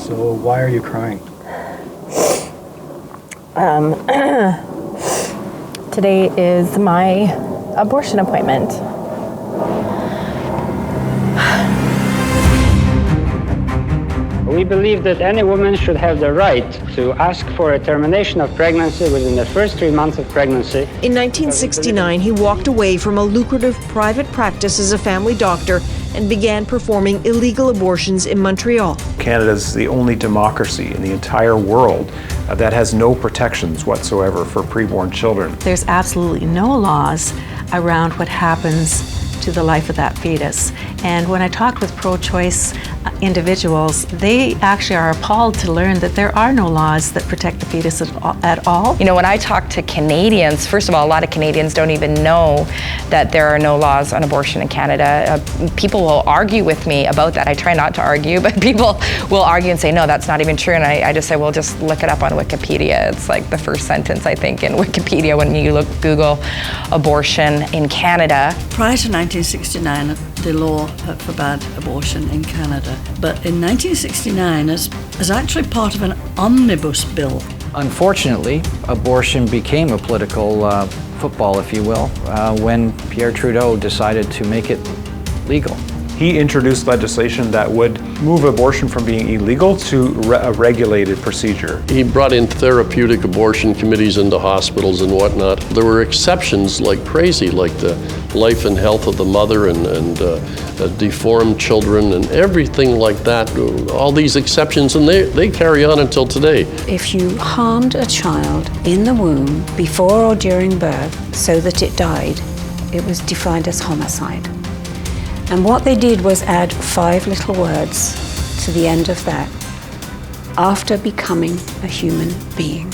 So why are you crying? Today is my abortion appointment. We believe that any woman should have the right to ask for a termination of pregnancy within the first 3 months of pregnancy. In 1969, he walked away from a lucrative private practice as a family doctor and began performing illegal abortions in Montreal. Canada is the only democracy in the entire world that has no protections whatsoever for preborn children. There's absolutely no laws around what happens to the life of that fetus. And when I talked with pro-choice individuals, they actually are appalled to learn that there are no laws that protect the fetus at all. You know, when I talk to Canadians, first of all, a lot of Canadians don't even know that there are no laws on abortion in Canada. People will argue with me about that. I try not to argue, but people will argue and say, no, that's not even true. And I just say, well, just look it up on Wikipedia. It's like the first sentence, I think, in Wikipedia when you Google abortion in Canada. Prior to 1969, the law forbade abortion in Canada. But in 1969, as actually part of an omnibus bill. Unfortunately, abortion became a political football, if you will, when Pierre Trudeau decided to make it legal. He introduced legislation that would move abortion from being illegal to a regulated procedure. He brought in therapeutic abortion committees into hospitals and whatnot. There were exceptions like crazy, like the life and health of the mother and deformed children and everything like that. All these exceptions, and they carry on until today. If you harmed a child in the womb before or during birth so that it died, it was defined as homicide. And what they did was add 5 little words to the end of that, after becoming a human being.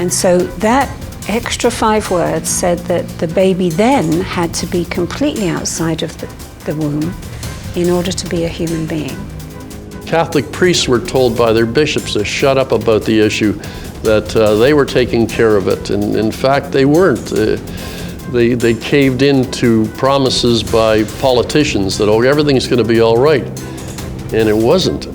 And so that extra 5 words said that the baby then had to be completely outside of the womb in order to be a human being. Catholic priests were told by their bishops to shut up about the issue, that they were taking care of it. And in fact, they weren't. They caved into promises by politicians that, oh, everything's going to be all right. And it wasn't.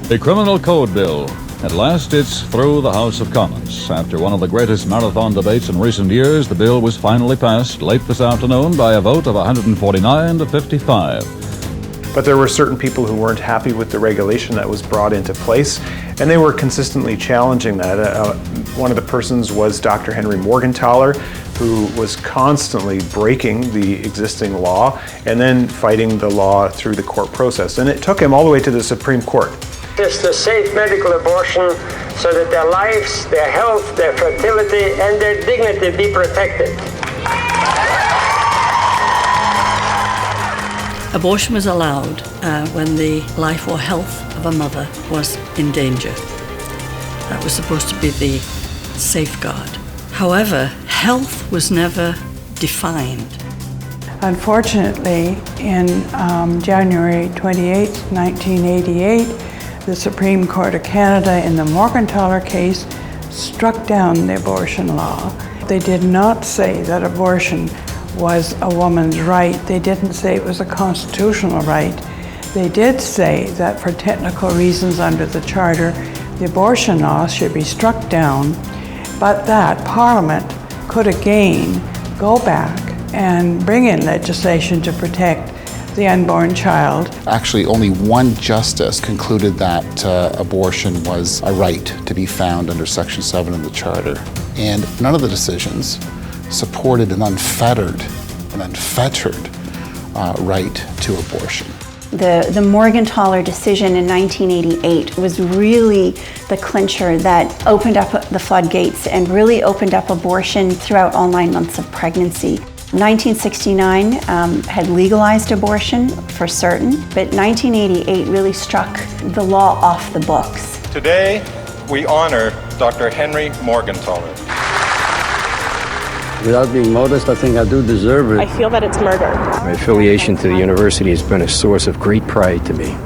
The Criminal Code Bill. At last, it's through the House of Commons. After one of the greatest marathon debates in recent years, the bill was finally passed late this afternoon by a vote of 149 to 55. But there were certain people who weren't happy with the regulation that was brought into place, and they were consistently challenging that. One of the persons was Dr. Henry Morgentaler, who was constantly breaking the existing law and then fighting the law through the court process. And it took him all the way to the Supreme Court. It's the safe medical abortion so that their lives, their health, their fertility, and their dignity be protected. Abortion was allowed when the life or health of a mother was in danger. That was supposed to be the safeguard. However, health was never defined. Unfortunately, in January 28, 1988, the Supreme Court of Canada in the Morgentaler case struck down the abortion law. They did not say that abortion was a woman's right. They didn't say it was a constitutional right. They did say that for technical reasons under the Charter, the abortion law should be struck down, but that Parliament could again go back and bring in legislation to protect the unborn child. Actually, only one justice concluded that abortion was a right to be found under Section 7 of the Charter. And none of the decisions supported an unfettered right to abortion. The Morgentaler decision in 1988 was really the clincher that opened up the floodgates and really opened up abortion throughout all 9 months of pregnancy. 1969 had legalized abortion for certain, but 1988 really struck the law off the books. Today, we honor Dr. Henry Morgentaler. Without being modest, I think I do deserve it. I feel that it's murder. My affiliation to the university has been a source of great pride to me.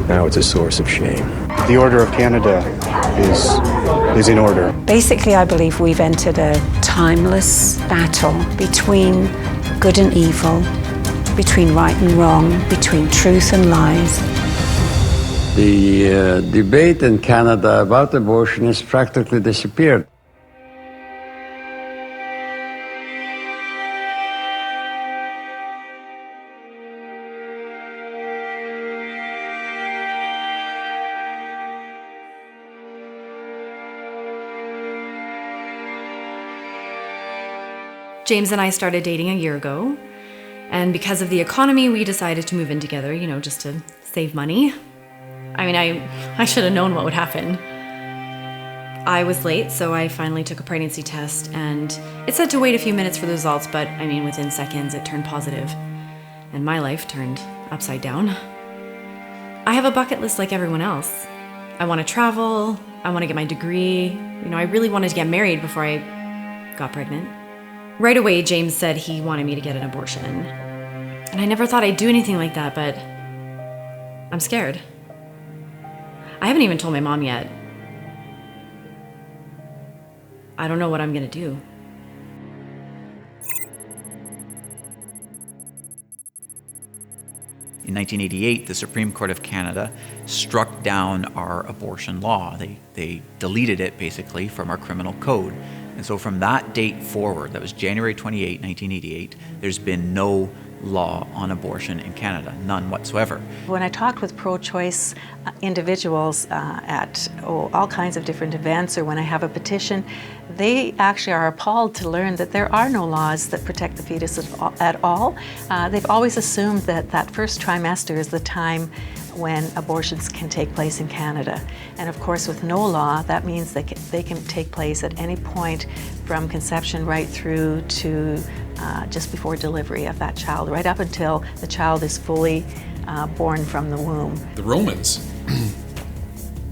Now it's a source of shame. The Order of Canada is in order. Basically, I believe we've entered a timeless battle between good and evil, between right and wrong, between truth and lies. The debate in Canada about abortion has practically disappeared. James and I started dating a year ago, and because of the economy, we decided to move in together, you know, just to save money. I mean, I should have known what would happen. I was late, so I finally took a pregnancy test, and it said to wait a few minutes for the results, but I mean, within seconds it turned positive, and my life turned upside down. I have a bucket list like everyone else. I want to travel, I want to get my degree, you know, I really wanted to get married before I got pregnant. Right away, James said he wanted me to get an abortion. And I never thought I'd do anything like that, but I'm scared. I haven't even told my mom yet. I don't know what I'm gonna do. In 1988, the Supreme Court of Canada struck down our abortion law. They deleted it, basically, from our criminal code. And so from that date forward, that was January 28, 1988, there's been no law on abortion in Canada, none whatsoever. When I talked with pro-choice individuals at all kinds of different events, or when I have a petition, they actually are appalled to learn that there are no laws that protect the fetus at all. They've always assumed that that first trimester is the time when abortions can take place in Canada. And of course, with no law, that means they can take place at any point from conception right through to just before delivery of that child, right up until the child is fully born from the womb. The Romans,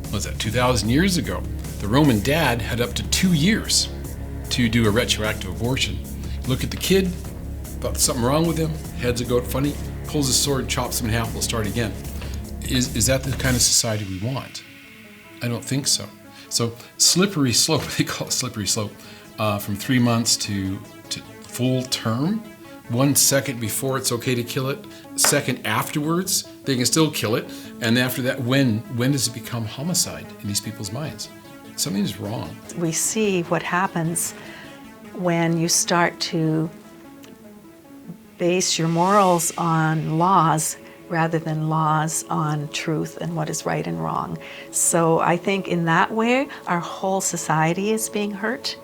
what was that, 2,000 years ago, the Roman dad had up to 2 years to do a retroactive abortion. Look at the kid, thought something wrong with him, heads will go funny, pulls his sword, chops him in half, will start again. Is that the kind of society we want? I don't think so. So slippery slope, they call it slippery slope, from 3 months to full term. 1 second before it's okay to kill it, second afterwards, they can still kill it. And after that, when does it become homicide in these people's minds? Something is wrong. We see what happens when you start to base your morals on laws rather than laws on truth and what is right and wrong. So I think in that way, our whole society is being hurt,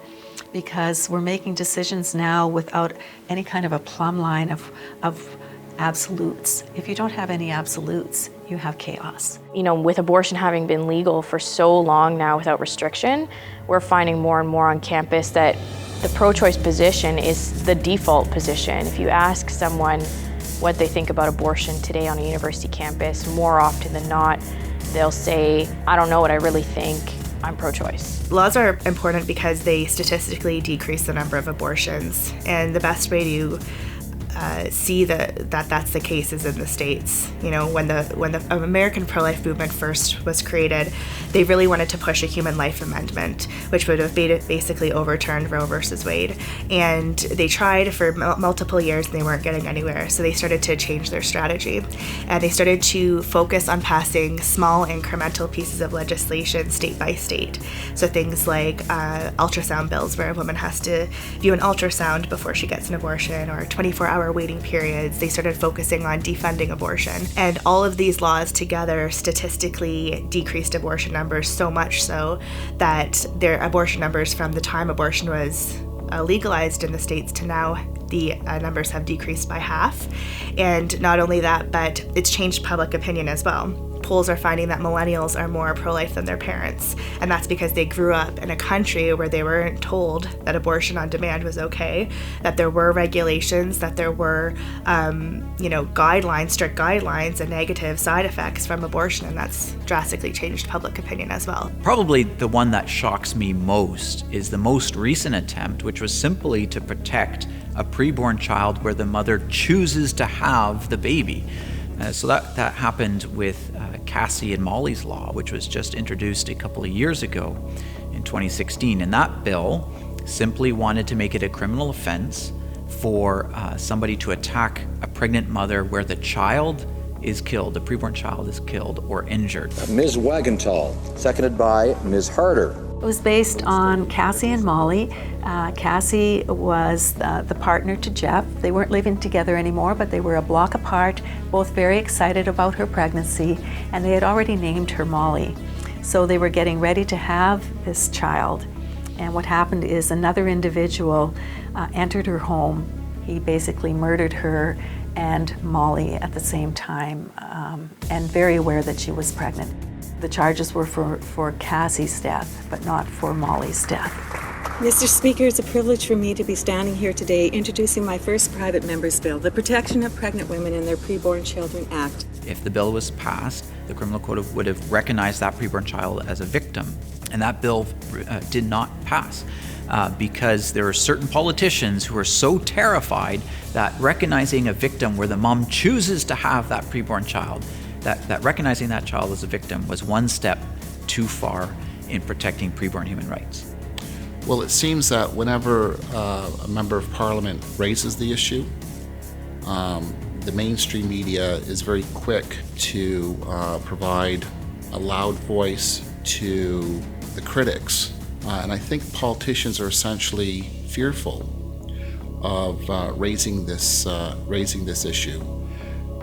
because we're making decisions now without any kind of a plumb line of absolutes. If you don't have any absolutes, you have chaos. You know, with abortion having been legal for so long now without restriction, we're finding more and more on campus that the pro-choice position is the default position. If you ask someone what they think about abortion today on a university campus, more often than not, they'll say, I don't know what I really think, I'm pro-choice. Laws are important because they statistically decrease the number of abortions, and the best way to see that's the case is in the States. You know, when the American pro-life movement first was created, they really wanted to push a human life amendment, which would have basically overturned Roe versus Wade. And they tried for multiple years and they weren't getting anywhere. So they started to change their strategy. And they started to focus on passing small incremental pieces of legislation state by state. So things like ultrasound bills where a woman has to view an ultrasound before she gets an abortion, or 24-hour waiting periods. They started focusing on defunding abortion. And all of these laws together statistically decreased abortion numbers, so much so that their abortion numbers from the time abortion was legalized in the States to now, the numbers have decreased by half. And not only that, but it's changed public opinion as well. Polls are finding that millennials are more pro-life than their parents, and that's because they grew up in a country where they weren't told that abortion on demand was okay, that there were regulations, that there were guidelines, strict guidelines, and negative side effects from abortion, and that's drastically changed public opinion as well. Probably the one that shocks me most is the most recent attempt, which was simply to protect a preborn child where the mother chooses to have the baby. So that happened with Cassie and Molly's Law, which was just introduced a couple of years ago in 2016. And that bill simply wanted to make it a criminal offense for somebody to attack a pregnant mother where the child is killed, a preborn child is killed or injured. Ms. Wagenthal, seconded by Ms. Harder. It was based on Cassie and Molly. Cassie was the partner to Jeff. They weren't living together anymore, but they were a block apart, both very excited about her pregnancy, and they had already named her Molly. So they were getting ready to have this child. And what happened is another individual entered her home. He basically murdered her and Molly at the same time, and very aware that she was pregnant. The charges were for Cassie's death, but not for Molly's death. Mr. Speaker, it's a privilege for me to be standing here today introducing my first private member's bill, the Protection of Pregnant Women and Their Preborn Children Act. If the bill was passed, the criminal code would have recognized that preborn child as a victim, and that bill did not pass. Because there are certain politicians who are so terrified that recognizing a victim where the mom chooses to have that preborn child, that recognizing that child as a victim was one step too far in protecting preborn human rights. Well, it seems that whenever a member of parliament raises the issue, the mainstream media is very quick to provide a loud voice to the critics. And I think politicians are essentially fearful of raising this issue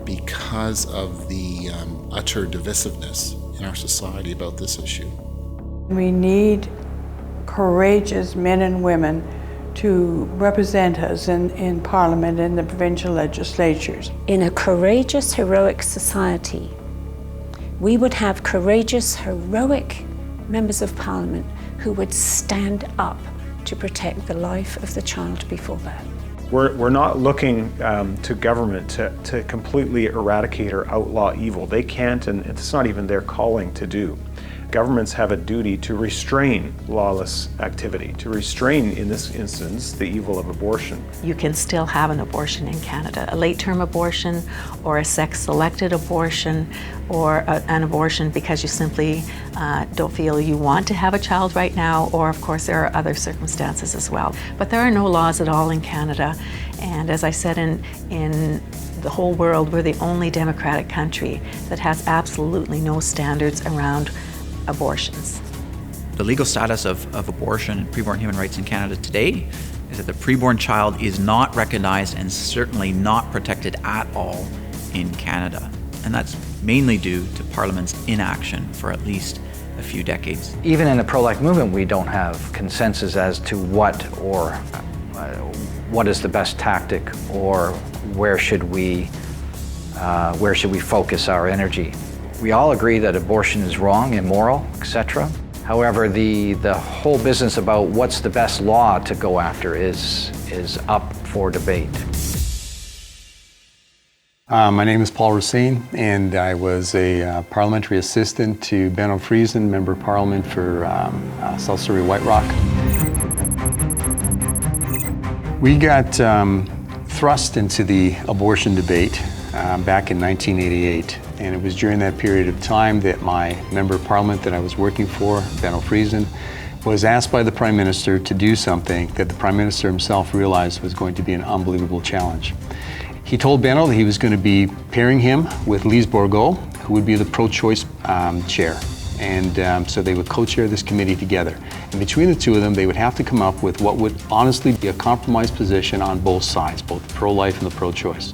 because of the utter divisiveness in our society about this issue. We need courageous men and women to represent us in Parliament and the provincial legislatures. In a courageous, heroic society, we would have courageous, heroic members of Parliament who would stand up to protect the life of the child before birth. We're not looking to government to completely eradicate or outlaw evil. They can't, and it's not even their calling to do. Governments have a duty to restrain lawless activity, to restrain, in this instance, the evil of abortion. You can still have an abortion in Canada, a late-term abortion or a sex-selected abortion or an abortion because you simply don't feel you want to have a child right now, or of course there are other circumstances as well. But there are no laws at all in Canada, and as I said, in the whole world, we're the only democratic country that has absolutely no standards around abortions. The legal status of abortion and preborn human rights in Canada today is that the preborn child is not recognized and certainly not protected at all in Canada. And that's mainly due to Parliament's inaction for at least a few decades. Even in the pro-life movement, we don't have consensus as to what is the best tactic, or where should we focus our energy. We all agree that abortion is wrong, immoral, etc. However, the whole business about what's the best law to go after is up for debate. My name is Paul Racine, and I was a parliamentary assistant to Benno Friesen, Member of Parliament for South Surrey White Rock. We got thrust into the abortion debate back in 1988. And it was during that period of time that my Member of Parliament that I was working for, Benno Friesen, was asked by the Prime Minister to do something that the Prime Minister himself realized was going to be an unbelievable challenge. He told Benno that he was going to be pairing him with Lise Bourgault, who would be the pro-choice chair. And so they would co-chair this committee together. And between the two of them, they would have to come up with what would honestly be a compromise position on both sides, both the pro-life and the pro-choice.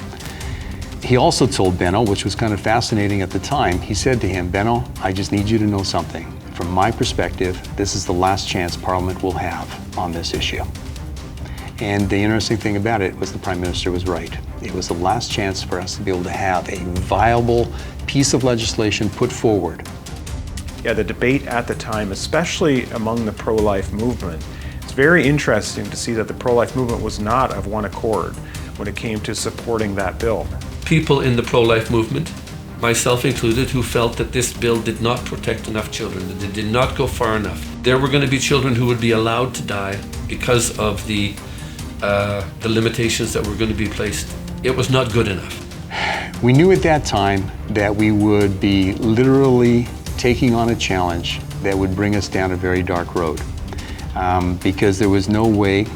He also told Benno, which was kind of fascinating at the time, he said to him, "Benno, I just need you to know something. From my perspective, this is the last chance Parliament will have on this issue." And the interesting thing about it was the Prime Minister was right. It was the last chance for us to be able to have a viable piece of legislation put forward. Yeah, the debate at the time, especially among the pro-life movement, it's very interesting to see that the pro-life movement was not of one accord when it came to supporting that bill. People in the pro-life movement, myself included, who felt that this bill did not protect enough children, that it did not go far enough. There were going to be children who would be allowed to die because of the limitations that were going to be placed. It was not good enough. We knew at that time that we would be literally taking on a challenge that would bring us down a very dark road, because there was no way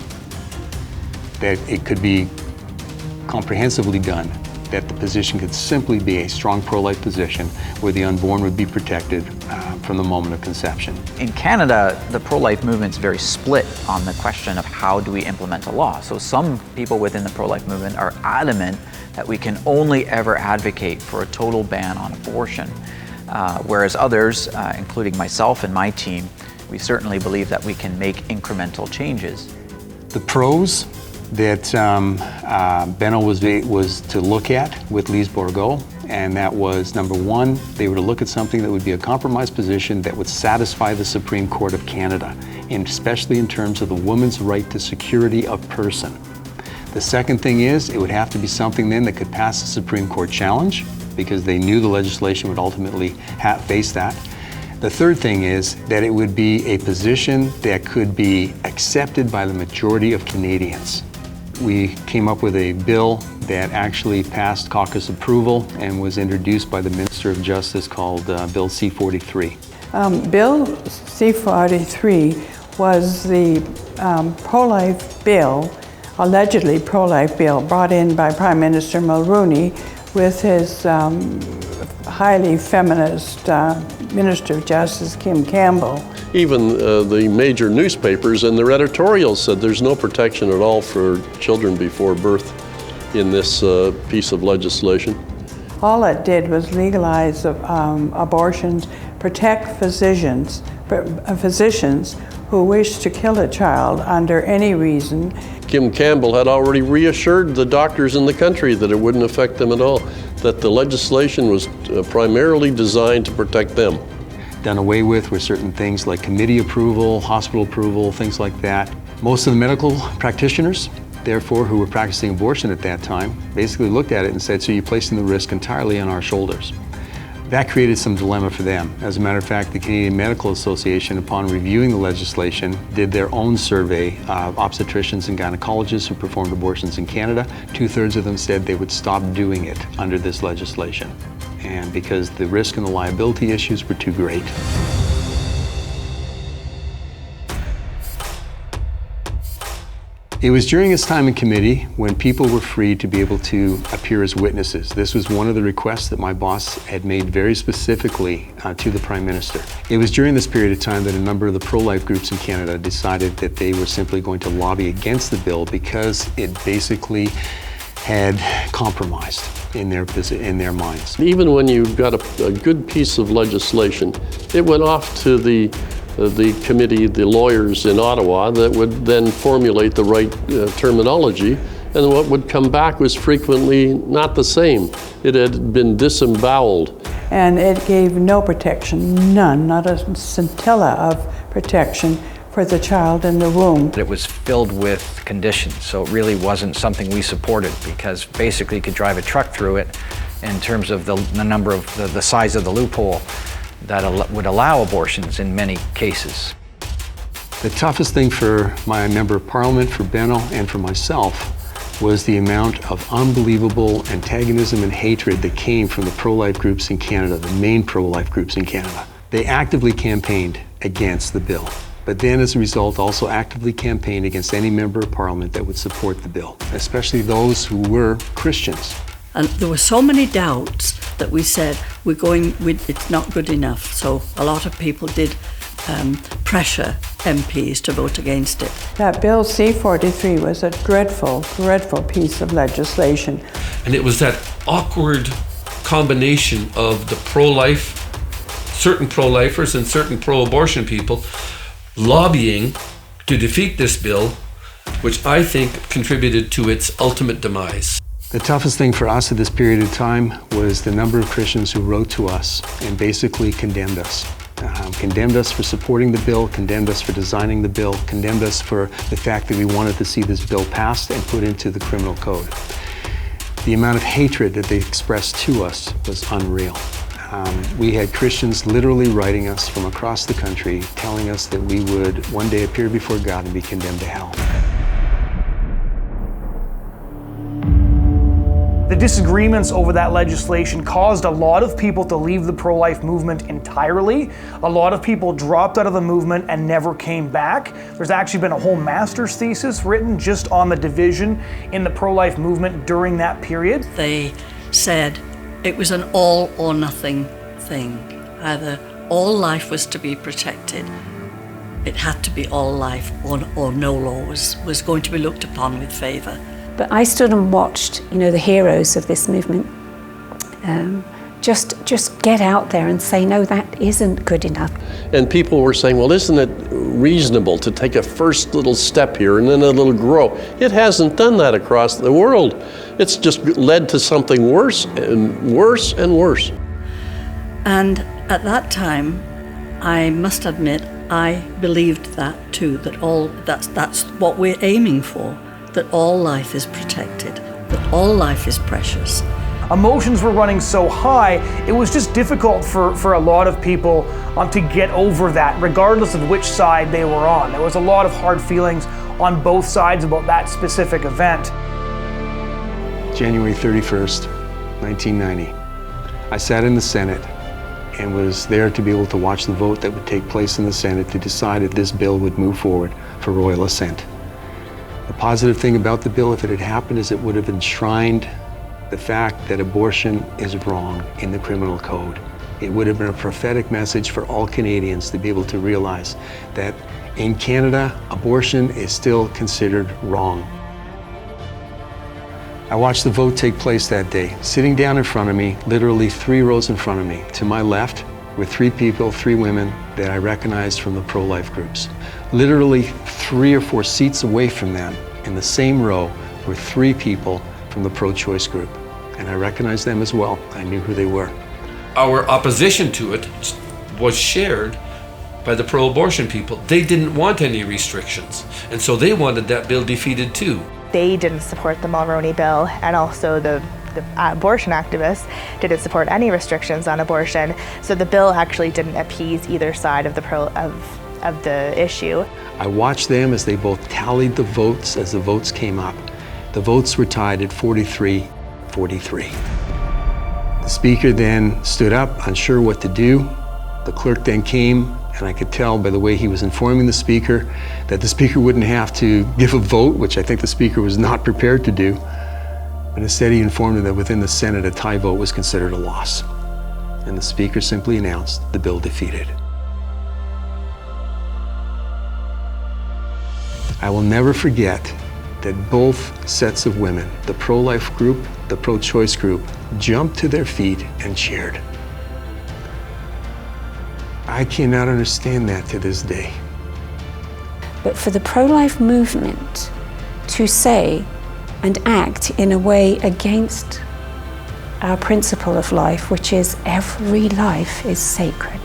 that it could be comprehensively done that the position could simply be a strong pro-life position where the unborn would be protected from the moment of conception. In Canada, the pro-life movement's very split on the question of how do we implement a law. So some people within the pro-life movement are adamant that we can only ever advocate for a total ban on abortion, whereas others, including myself and my team, we certainly believe that we can make incremental changes. The pros that Benno was to look at with Lise Bourgault, and that was, number one, they were to look at something that would be a compromise position that would satisfy the Supreme Court of Canada, and especially in terms of the woman's right to security of person. The second thing is, it would have to be something then that could pass the Supreme Court challenge, because they knew the legislation would ultimately face that. The third thing is that it would be a position that could be accepted by the majority of Canadians. We came up with a bill that actually passed caucus approval and was introduced by the Minister of Justice called Bill C-43. Bill C-43 was the pro-life bill, allegedly pro-life bill, brought in by Prime Minister Mulroney with his highly feminist Minister of Justice, Kim Campbell. Even the major newspapers and their editorials said there's no protection at all for children before birth in this piece of legislation. All it did was legalize abortions, protect physicians who wish to kill a child under any reason. Kim Campbell had already reassured the doctors in the country that it wouldn't affect them at all, that the legislation was primarily designed to protect them. Done away with were certain things like committee approval, hospital approval, things like that. Most of the medical practitioners, therefore, who were practicing abortion at that time, basically looked at it and said, so you're placing the risk entirely on our shoulders. That created some dilemma for them. As a matter of fact, the Canadian Medical Association, upon reviewing the legislation, did their own survey of obstetricians and gynecologists who performed abortions in Canada. 2/3 of them said they would stop doing it under this legislation, and because the risk and the liability issues were too great. It was during his time in committee when people were free to be able to appear as witnesses. This was one of the requests that my boss had made very specifically to the Prime Minister. It was during this period of time that a number of the pro-life groups in Canada decided that they were simply going to lobby against the bill because it basically had compromised in their minds. Even when you got a good piece of legislation, it went off to the committee, the lawyers in Ottawa, that would then formulate the right terminology, and what would come back was frequently not the same. It had been disemboweled. And it gave no protection, none, not a scintilla of protection for the child in the womb. It was filled with conditions, so it really wasn't something we supported, because basically you could drive a truck through it in terms of the number of the size of the loophole that would allow abortions in many cases. The toughest thing for my Member of Parliament, for Benno, and for myself was the amount of unbelievable antagonism and hatred that came from the pro-life groups in Canada, the main pro-life groups in Canada. They actively campaigned against the bill, but then as a result also actively campaigned against any Member of Parliament that would support the bill, especially those who were Christians. And there were so many doubts that we said, it's not good enough. So a lot of people did pressure MPs to vote against it. That Bill C-43 was a dreadful, dreadful piece of legislation. And it was that awkward combination of the pro-life, certain pro-lifers and certain pro-abortion people lobbying to defeat this bill, which I think contributed to its ultimate demise. The toughest thing for us at this period of time was the number of Christians who wrote to us and basically condemned us. Condemned us for supporting the bill, condemned us for designing the bill, condemned us for the fact that we wanted to see this bill passed and put into the criminal code. The amount of hatred that they expressed to us was unreal. We had Christians literally writing us from across the country, telling us that we would one day appear before God and be condemned to hell. The disagreements over that legislation caused a lot of people to leave the pro-life movement entirely. A lot of people dropped out of the movement and never came back. There's actually been a whole master's thesis written just on the division in the pro-life movement during that period. They said it was an all or nothing thing. Either all life was to be protected, it had to be all life, or no law was going to be looked upon with favour. But I stood and watched, the heroes of this movement just get out there and say, no, that isn't good enough. And people were saying, well, isn't it reasonable to take a first little step here and then it'll grow? It hasn't done that across the world. It's just led to something worse and worse and worse. And at that time, I must admit, I believed that too, that's what we're aiming for, that all life is protected, that all life is precious. Emotions were running so high, it was just difficult for a lot of people to get over that, regardless of which side they were on. There was a lot of hard feelings on both sides about that specific event. January 31st, 1990. I sat in the Senate and was there to be able to watch the vote that would take place in the Senate to decide if this bill would move forward for royal assent. The positive thing about the bill, if it had happened, is it would have enshrined the fact that abortion is wrong in the criminal code. It would have been a prophetic message for all Canadians to be able to realize that in Canada, abortion is still considered wrong. I watched the vote take place that day. Sitting down in front of me, literally 3 rows in front of me, to my left were 3 people, 3 women that I recognized from the pro-life groups. Literally 3 or 4 seats away from them, in the same row, were 3 people from the pro-choice group. And I recognized them as well. I knew who they were. Our opposition to it was shared by the pro-abortion people. They didn't want any restrictions, and so they wanted that bill defeated too. They didn't support the Mulroney bill, and also the abortion activists didn't support any restrictions on abortion. So the bill actually didn't appease either side of the issue. I watched them as they both tallied the votes as the votes came up. The votes were tied at 43-43. The speaker then stood up, unsure what to do. The clerk then came, and I could tell by the way he was informing the speaker that the speaker wouldn't have to give a vote, which I think the speaker was not prepared to do. But instead he informed him that within the Senate a tie vote was considered a loss. And the speaker simply announced the bill defeated. I will never forget that both sets of women, the pro-life group, the pro-choice group, jumped to their feet and cheered. I cannot understand that to this day. But for the pro-life movement to say and act in a way against our principle of life, which is every life is sacred.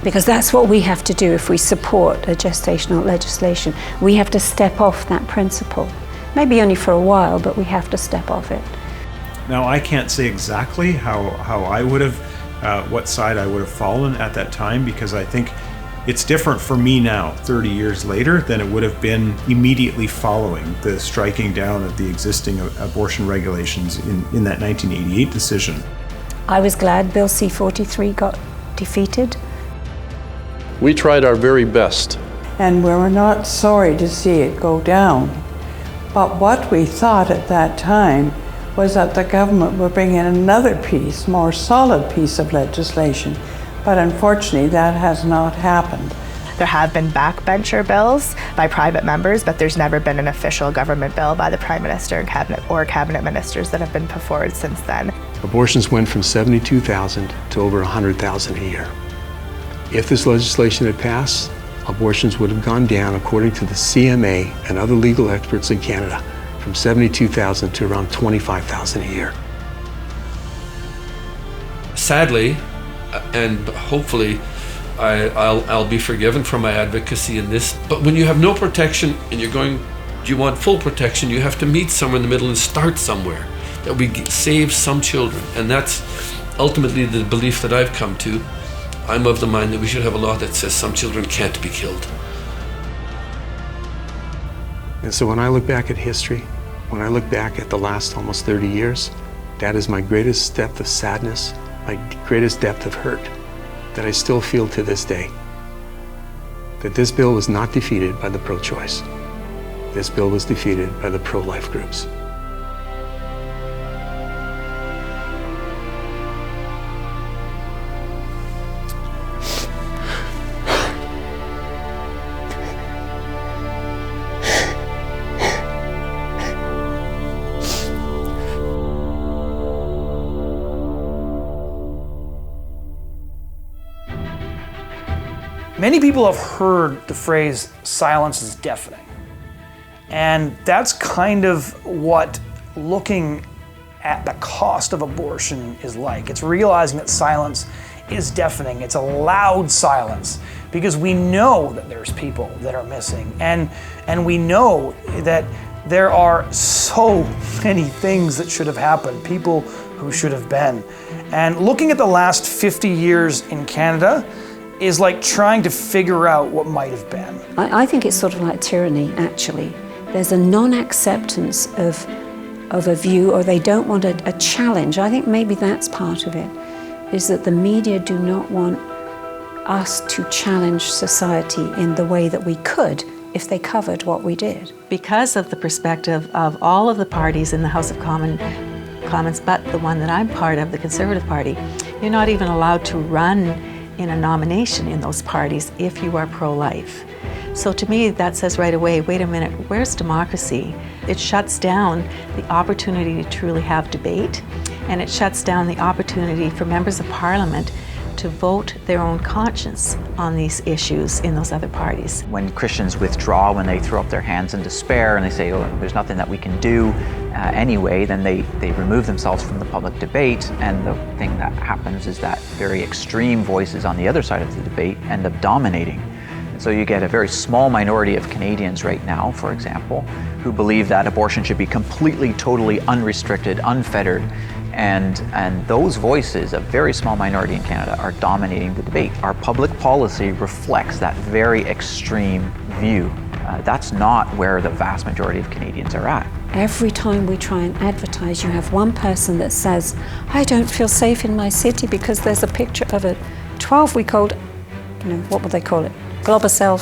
Because that's what we have to do if we support a gestational legislation. We have to step off that principle. Maybe only for a while, but we have to step off it. Now, I can't say exactly how I would have, what side I would have fallen at that time, because I think it's different for me now, 30 years later, than it would have been immediately following the striking down of the existing abortion regulations in that 1988 decision. I was glad Bill C-43 got defeated. We tried our very best. And we were not sorry to see it go down. But what we thought at that time was that the government would bring in another piece, more solid piece of legislation. But unfortunately, that has not happened. There have been backbencher bills by private members, but there's never been an official government bill by the Prime Minister and cabinet ministers that have been put forward since then. Abortions went from 72,000 to over 100,000 a year. If this legislation had passed, abortions would have gone down, according to the CMA and other legal experts in Canada, from 72,000 to around 25,000 a year. Sadly, and hopefully I'll be forgiven for my advocacy in this, but when you have no protection and you want full protection, you have to meet somewhere in the middle and start somewhere, that we save some children. And that's ultimately the belief that I've come to. I'm of the mind that we should have a law that says some children can't be killed. And so when I look back at history, when I look back at the last almost 30 years, that is my greatest depth of sadness, my greatest depth of hurt that I still feel to this day. That this bill was not defeated by the pro-choice. This bill was defeated by the pro-life groups. Many people have heard the phrase, silence is deafening. And that's kind of what looking at the cost of abortion is like. It's realizing that silence is deafening. It's a loud silence because we know that there's people that are missing. And we know that there are so many things that should have happened, people who should have been. And looking at the last 50 years in Canada is like trying to figure out what might have been. I think it's sort of like tyranny, actually. There's a non-acceptance of a view, or they don't want a challenge. I think maybe that's part of it, is that the media do not want us to challenge society in the way that we could if they covered what we did. Because of the perspective of all of the parties in the House of Commons, but the one that I'm part of, the Conservative Party, you're not even allowed to run in a nomination in those parties if you are pro-life. So to me, that says right away, wait a minute, where's democracy? It shuts down the opportunity to truly have debate, and it shuts down the opportunity for members of Parliament to vote their own conscience on these issues in those other parties. When Christians withdraw, when they throw up their hands in despair and they say, oh, there's nothing that we can do anyway, then they remove themselves from the public debate, and the thing that happens is that very extreme voices on the other side of the debate end up dominating. And so you get a very small minority of Canadians right now, for example, who believe that abortion should be completely, totally unrestricted, unfettered. And those voices, a very small minority in Canada, are dominating the debate. Our public policy reflects that very extreme view. That's not where the vast majority of Canadians are at. Every time we try and advertise, you have one person that says, I don't feel safe in my city because there's a picture of a 12-week-old, what would they call it? Globocell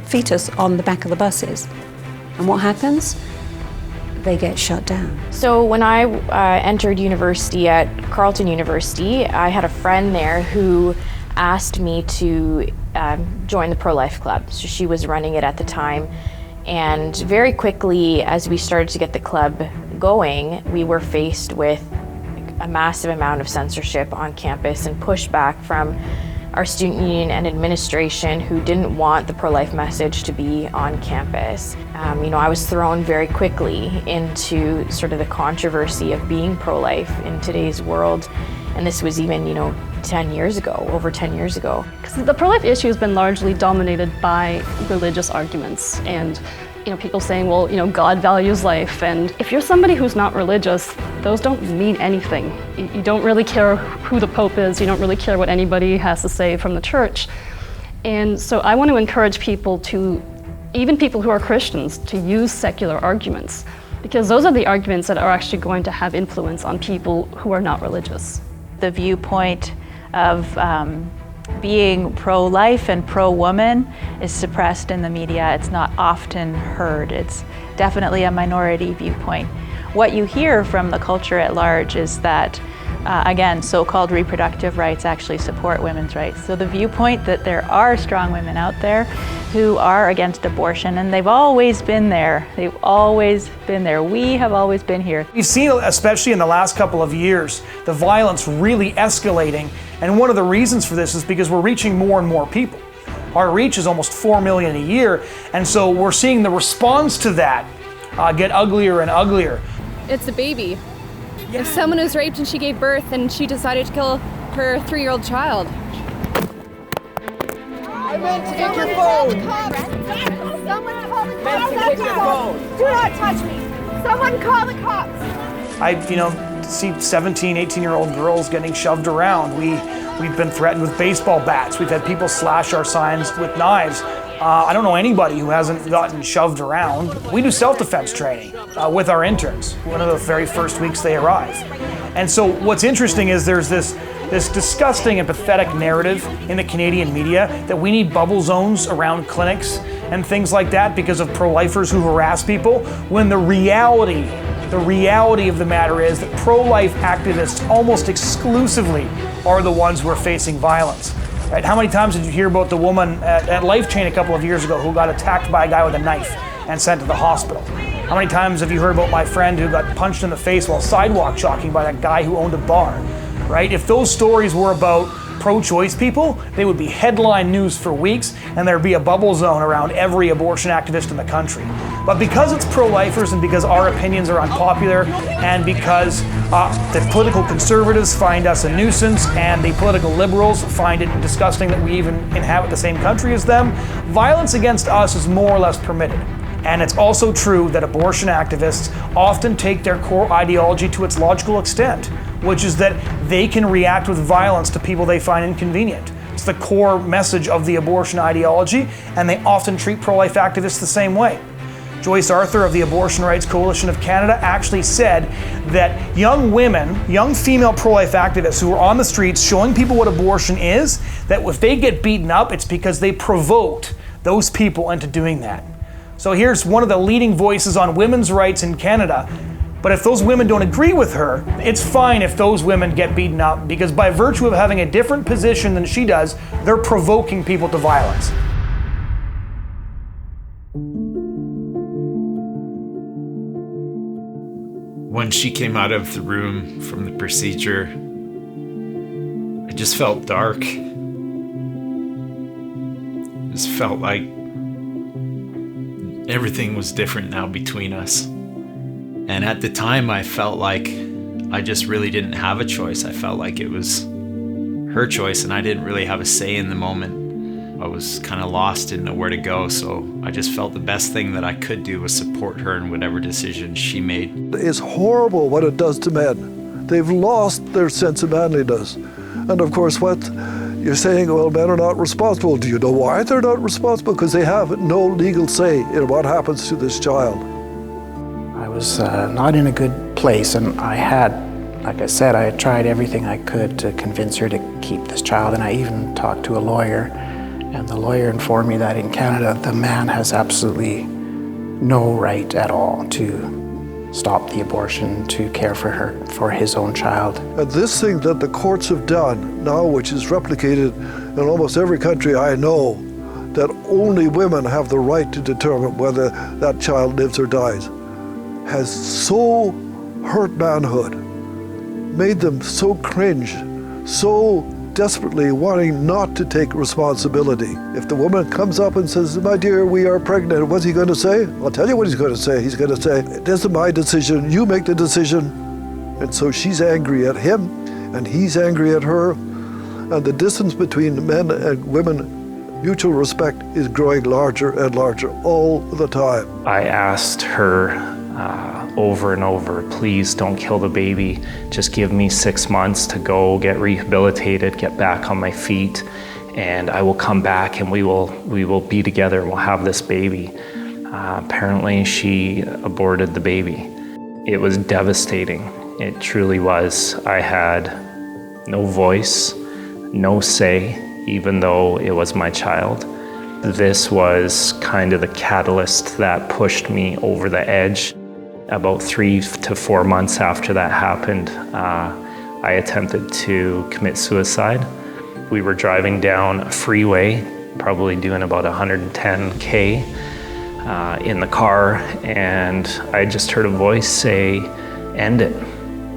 fetus on the back of the buses. And what happens? They get shut down. So when I entered university at Carleton University, I had a friend there who asked me to join the pro-life club. So she was running it at the time. And very quickly, as we started to get the club going, we were faced with a massive amount of censorship on campus and pushback from our student union and administration who didn't want the pro-life message to be on campus. I was thrown very quickly into sort of the controversy of being pro-life in today's world. And this was even, 10 years ago, over 10 years ago. Because the pro-life issue has been largely dominated by religious arguments and people saying, well, God values life. And if you're somebody who's not religious, those don't mean anything. You don't really care who the Pope is. You don't really care what anybody has to say from the church. And so I want to encourage people even people who are Christians, to use secular arguments, because those are the arguments that are actually going to have influence on people who are not religious. The viewpoint of being pro-life and pro-woman is suppressed in the media. It's not often heard. It's definitely a minority viewpoint. What you hear from the culture at large is that, again, so-called reproductive rights actually support women's rights. So the viewpoint that there are strong women out there who are against abortion, and they've always been there. They've always been there. We have always been here. We've seen, especially in the last couple of years, the violence really escalating. And one of the reasons for this is because we're reaching more and more people. Our reach is almost 4 million a year. And so we're seeing the response to that get uglier and uglier. It's a baby. If someone was raped and she gave birth and she decided to kill her 3-year-old child. I meant to get your phone. Someone call the cops. Do not touch me. Someone call the cops. I see 17, 18-year-old girls getting shoved around. We've been threatened with baseball bats. We've had people slash our signs with knives. I don't know anybody who hasn't gotten shoved around. We do self-defense training with our interns, one of the very first weeks they arrive. And so what's interesting is there's this disgusting and pathetic narrative in the Canadian media that we need bubble zones around clinics and things like that because of pro-lifers who harass people, when the reality of the matter is that pro-life activists almost exclusively are the ones who are facing violence. Right? How many times did you hear about the woman at Life Chain a couple of years ago who got attacked by a guy with a knife and sent to the hospital? How many times have you heard about my friend who got punched in the face while sidewalk chalking by that guy who owned a bar? Right? If those stories were about pro-choice people, they would be headline news for weeks, and there'd be a bubble zone around every abortion activist in the country. But because it's pro-lifers and because our opinions are unpopular and because the political conservatives find us a nuisance and the political liberals find it disgusting that we even inhabit the same country as them, violence against us is more or less permitted. And it's also true that abortion activists often take their core ideology to its logical extent, which is that they can react with violence to people they find inconvenient. It's the core message of the abortion ideology, and they often treat pro-life activists the same way. Joyce Arthur of the Abortion Rights Coalition of Canada actually said that young women, young female pro-life activists who are on the streets showing people what abortion is, that if they get beaten up, it's because they provoked those people into doing that. So here's one of the leading voices on women's rights in Canada. But if those women don't agree with her, it's fine if those women get beaten up, because by virtue of having a different position than she does, they're provoking people to violence. When she came out of the room from the procedure, I just felt dark. It just felt like everything was different now between us. And at the time, I felt like I just really didn't have a choice. I felt like it was her choice, and I didn't really have a say in the moment. I was kind of lost, didn't know where to go, so I just felt the best thing that I could do was support her in whatever decision she made. It's horrible what it does to men. They've lost their sense of manliness. And of course, what you're saying, well, men are not responsible. Do you know why they're not responsible? Because they have no legal say in what happens to this child. I was not in a good place, and I had, like I said, I had tried everything I could to convince her to keep this child, and I even talked to a lawyer, and the lawyer informed me that in Canada, the man has absolutely no right at all to stop the abortion, to care for her, for his own child. And this thing that the courts have done now, which is replicated in almost every country I know, that only women have the right to determine whether that child lives or dies, has so hurt manhood, made them so cringe, so desperately wanting not to take responsibility. If the woman comes up and says, my dear, we are pregnant, what's he going to say? I'll tell you what he's going to say. He's going to say, it isn't my decision, you make the decision. And so she's angry at him, and he's angry at her, and the distance between men and women, mutual respect, is growing larger and larger all the time. I asked her over and over, please don't kill the baby. Just give me 6 months to go get rehabilitated, get back on my feet, and I will come back and we will be together and we'll have this baby. Apparently she aborted the baby. It was devastating. It truly was. I had no voice, no say, even though it was my child. This was kind of the catalyst that pushed me over the edge. About 3 to 4 months after that happened, I attempted to commit suicide. We were driving down a freeway, probably doing about 110K in the car, and I just heard a voice say, end it,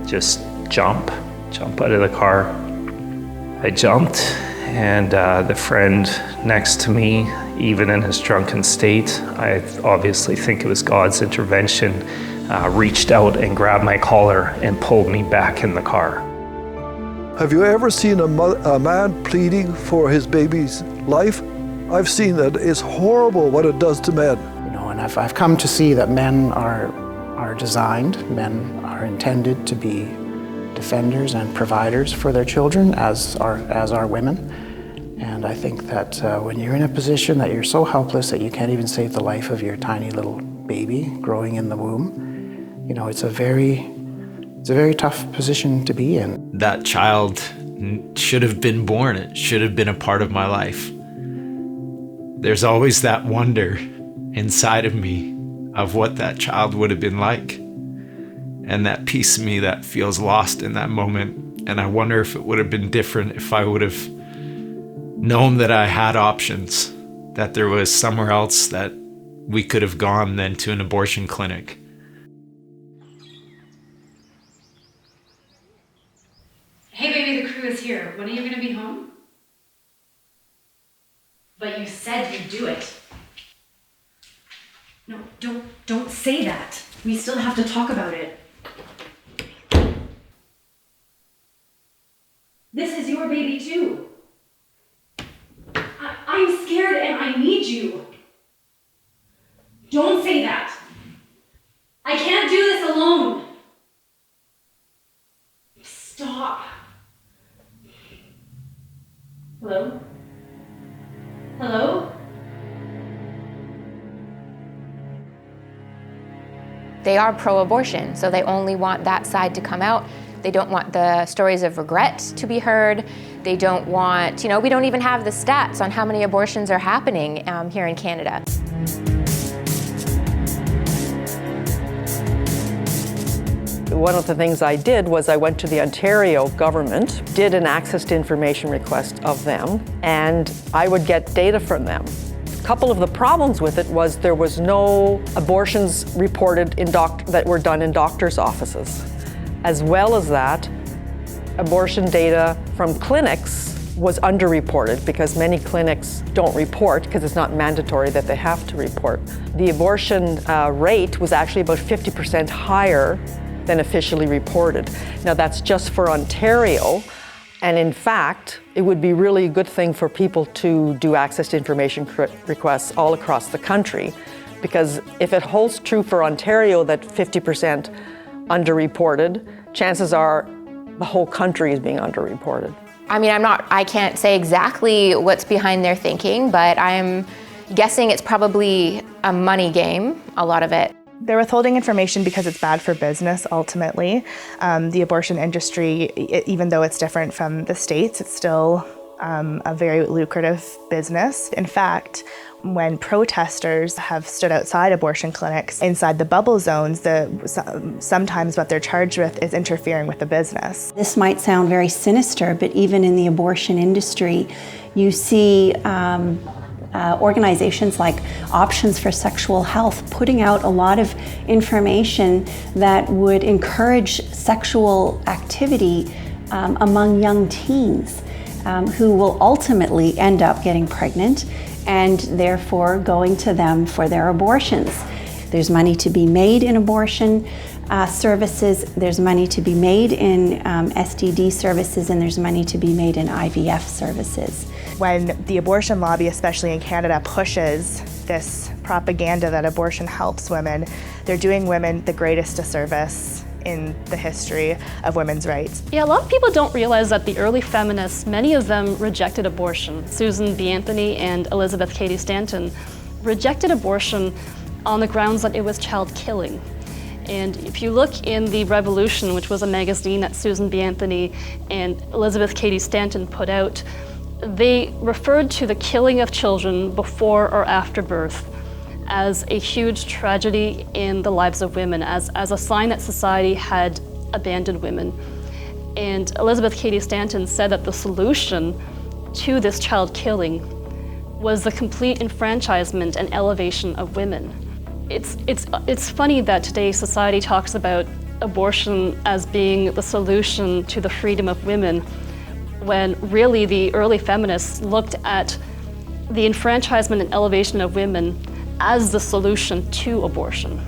just jump out of the car. I jumped, and the friend next to me, even in his drunken state, I obviously think it was God's intervention, reached out and grabbed my collar and pulled me back in the car. Have you ever seen a man pleading for his baby's life? I've seen that. It's horrible what it does to men. You know, and I've come to see that men are designed, men are intended to be defenders and providers for their children, as are women. And I think that when you're in a position that you're so helpless that you can't even save the life of your tiny little baby growing in the womb, you know, it's a very tough position to be in. That child should have been born. It should have been a part of my life. There's always that wonder inside of me of what that child would have been like. And that piece of me that feels lost in that moment. And I wonder if it would have been different if I would have known that I had options, that there was somewhere else that we could have gone than to an abortion clinic. Hey baby, the crew is here. When are you gonna be home? But you said you'd do it. No, don't say that. We still have to talk about it. This is your baby too. I'm scared and I need you. Don't say that. I can't do this alone. Stop. Hello? Hello? They are pro-abortion, so they only want that side to come out. They don't want the stories of regret to be heard. They don't want, we don't even have the stats on how many abortions are happening here in Canada. One of the things I did was I went to the Ontario government, did an access to information request of them, and I would get data from them. A couple of the problems with it was there was no abortions reported that were done in doctors' offices. As well as that, abortion data from clinics was underreported because many clinics don't report because it's not mandatory that they have to report. The abortion rate was actually about 50% higher than officially reported. Now that's just for Ontario, and in fact, it would be really a good thing for people to do access to information requests all across the country, because if it holds true for Ontario that 50% underreported, chances are the whole country is being underreported. I mean, I can't say exactly what's behind their thinking, but I'm guessing it's probably a money game, a lot of it. They're withholding information because it's bad for business, ultimately. The abortion industry, even though it's different from the States, it's still a very lucrative business. In fact, when protesters have stood outside abortion clinics, inside the bubble zones, sometimes what they're charged with is interfering with the business. This might sound very sinister, but even in the abortion industry, you see organizations like Options for Sexual Health putting out a lot of information that would encourage sexual activity among young teens who will ultimately end up getting pregnant and therefore going to them for their abortions. There's money to be made in abortion services, there's money to be made in STD services, and there's money to be made in IVF services. When the abortion lobby, especially in Canada, pushes this propaganda that abortion helps women, they're doing women the greatest disservice in the history of women's rights. Yeah, a lot of people don't realize that the early feminists, many of them rejected abortion. Susan B. Anthony and Elizabeth Cady Stanton rejected abortion on the grounds that it was child killing. And if you look in The Revolution, which was a magazine that Susan B. Anthony and Elizabeth Cady Stanton put out, they referred to the killing of children before or after birth as a huge tragedy in the lives of women, as a sign that society had abandoned women. And Elizabeth Cady Stanton said that the solution to this child killing was the complete enfranchisement and elevation of women. It's funny that today society talks about abortion as being the solution to the freedom of women, when really the early feminists looked at the enfranchisement and elevation of women as the solution to abortion.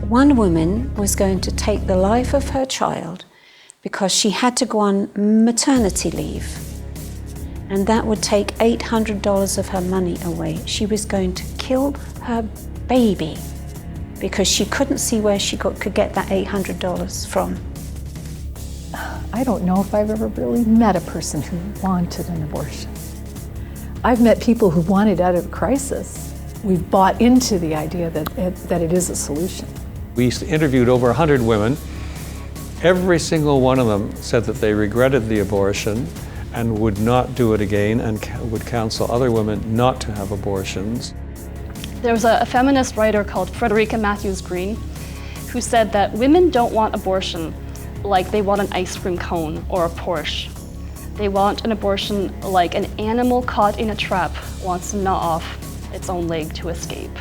One woman was going to take the life of her child because she had to go on maternity leave, and that would take $800 of her money away. She was going to kill her baby because she couldn't see where she could get that $800 from. I don't know if I've ever really met a person who wanted an abortion. I've met people who wanted out of a crisis. We've bought into the idea that it is a solution. We interviewed over 100 women. Every single one of them said that they regretted the abortion and would not do it again, and would counsel other women not to have abortions. There was a feminist writer called Frederica Matthews Green who said that women don't want abortion like they want an ice cream cone or a Porsche. They want an abortion like an animal caught in a trap wants to gnaw off its own leg to escape.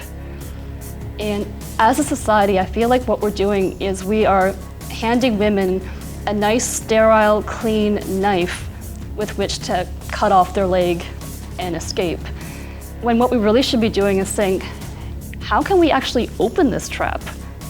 And as a society, I feel like what we're doing is we are handing women a nice, sterile, clean knife with which to cut off their leg and escape. when what we really should be doing is saying, how can we actually open this trap?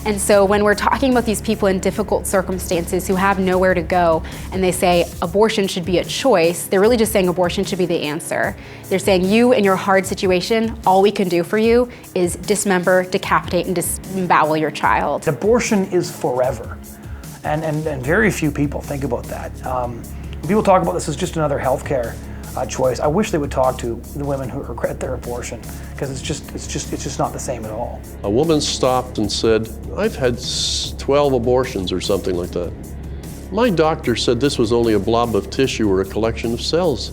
And so when we're talking about these people in difficult circumstances who have nowhere to go, and they say abortion should be a choice, they're really just saying abortion should be the answer. They're saying you in your hard situation, all we can do for you is dismember, decapitate, and disembowel your child. Abortion is forever. And very few people think about that. When people talk about this as just another healthcare choice, I wish they would talk to the women who regret their abortion, because it's just not the same at all. A woman stopped and said, "I've had 12 abortions or something like that. My doctor said this was only a blob of tissue or a collection of cells.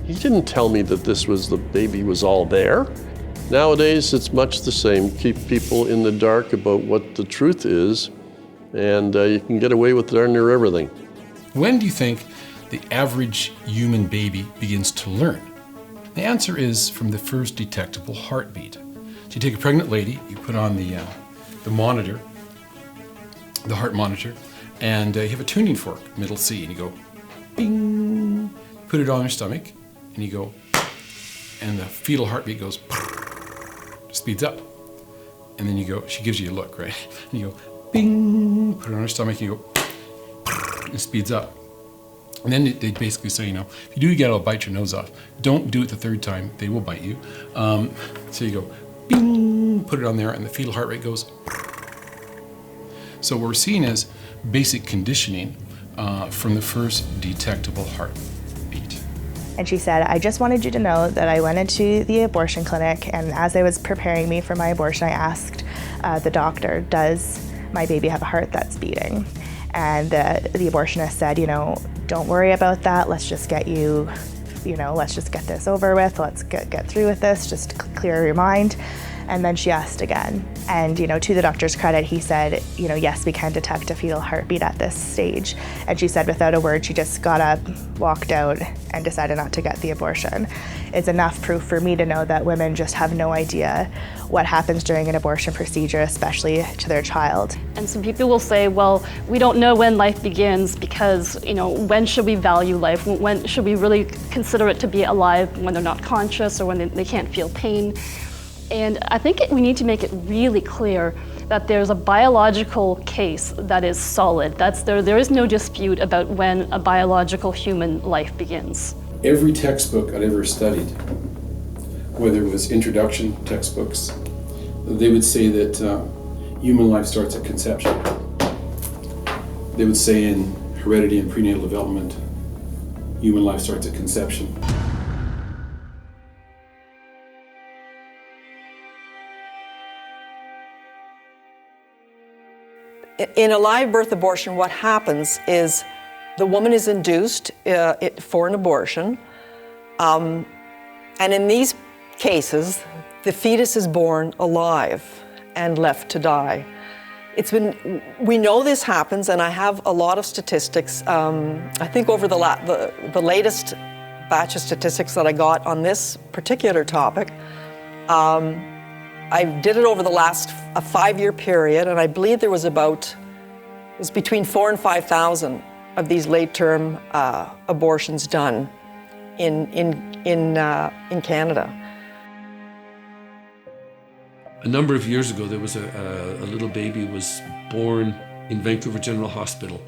He didn't tell me that the baby was all there." Nowadays, it's much the same. Keep people in the dark about what the truth is, and you can get away with darn near everything. When do you think the average human baby begins to learn? The answer is from the first detectable heartbeat. So you take a pregnant lady, you put on the monitor, the heart monitor, and you have a tuning fork, middle C, and you go, bing, put it on her stomach, and you go, and the fetal heartbeat goes, speeds up. And then you go, she gives you a look, right? And you go, bing, put it on her stomach, and you go, it speeds up. And then they basically say, if you do get it, I'll bite your nose off. Don't do it the third time, they will bite you. So you go, bing, put it on there, and the fetal heart rate goes. So what we're seeing is basic conditioning from the first detectable heartbeat. And she said, "I just wanted you to know that I went into the abortion clinic, and as I was preparing me for my abortion, I asked the doctor, does my baby have a heart that's beating?" And the abortionist said, "Don't worry about that. Let's just get you, let's just get this over with. Let's get through with this. Just clear your mind." And then she asked again. And, to the doctor's credit, he said, "Yes, we can detect a fetal heartbeat at this stage." And she said without a word, she just got up, walked out, and decided not to get the abortion. It's enough proof for me to know that women just have no idea what happens during an abortion procedure, especially to their child. And some people will say, well, we don't know when life begins because, when should we value life? When should we really consider it to be alive when they're not conscious or when they can't feel pain? And I think we need to make it really clear that there's a biological case that is solid. There is no dispute about when a biological human life begins. Every textbook I'd ever studied, whether it was introduction textbooks, they would say that human life starts at conception. They would say in heredity and prenatal development, human life starts at conception. In a live birth abortion, what happens is the woman is induced for an abortion, and in these cases, the fetus is born alive and left to die. We know this happens, and I have a lot of statistics. I think over the latest batch of statistics that I got on this particular topic, I did it over the last 5-year period, and I believe there was between 4,000 and 5,000 of these late-term abortions done in Canada. A number of years ago, there was a little baby was born in Vancouver General Hospital.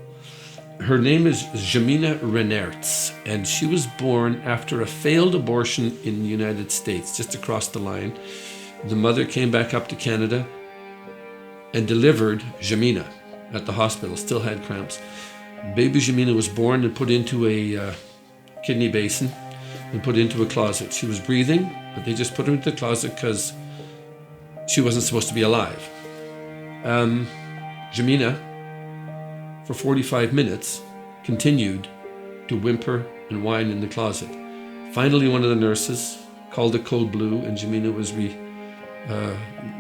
Her name is Jamina Renertz, and she was born after a failed abortion in the United States, just across the line. The mother came back up to Canada and delivered Jamina at the hospital, still had cramps. Baby Jamina was born and put into a kidney basin and put into a closet. She was breathing, but they just put her into the closet because she wasn't supposed to be alive. Jamina, for 45 minutes, continued to whimper and whine in the closet. Finally, one of the nurses called a code blue, and Jamina was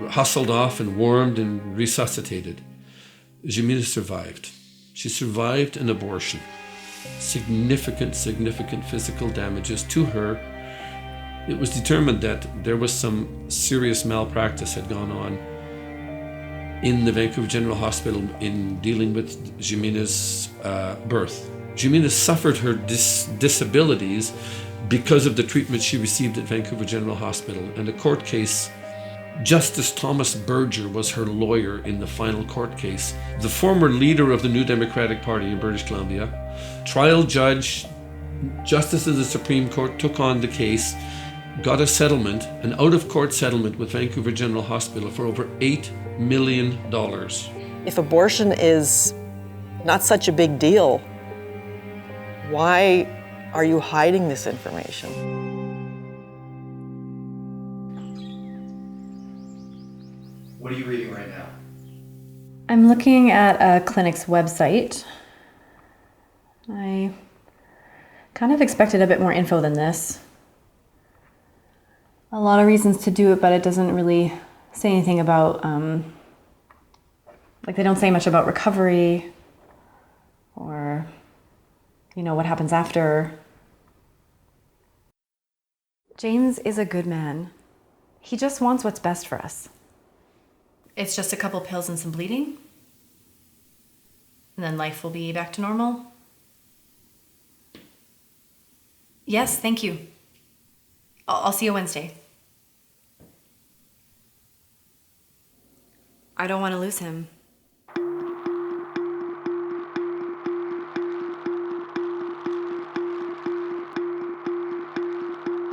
hustled off and warmed and resuscitated. Jamina survived. She survived an abortion. Significant physical damages to her. It was determined that there was some serious malpractice had gone on in the Vancouver General Hospital in dealing with Jamina's birth. Jamina suffered her disabilities because of the treatment she received at Vancouver General Hospital. And a court case, Justice Thomas Berger was her lawyer in the final court case. The former leader of the New Democratic Party in British Columbia, trial judge, justice of the Supreme Court, took on the case, got a settlement, an out-of-court settlement with Vancouver General Hospital for over $8 million. If abortion is not such a big deal, why are you hiding this information? What are you reading right now? I'm looking at a clinic's website. I kind of expected a bit more info than this. A lot of reasons to do it, but it doesn't really say anything about, like they don't say much about recovery or, you know, what happens after. James is a good man. He just wants what's best for us. It's just a couple pills and some bleeding, and then life will be back to normal. Yes, thank you. I'll see you Wednesday. I don't want to lose him.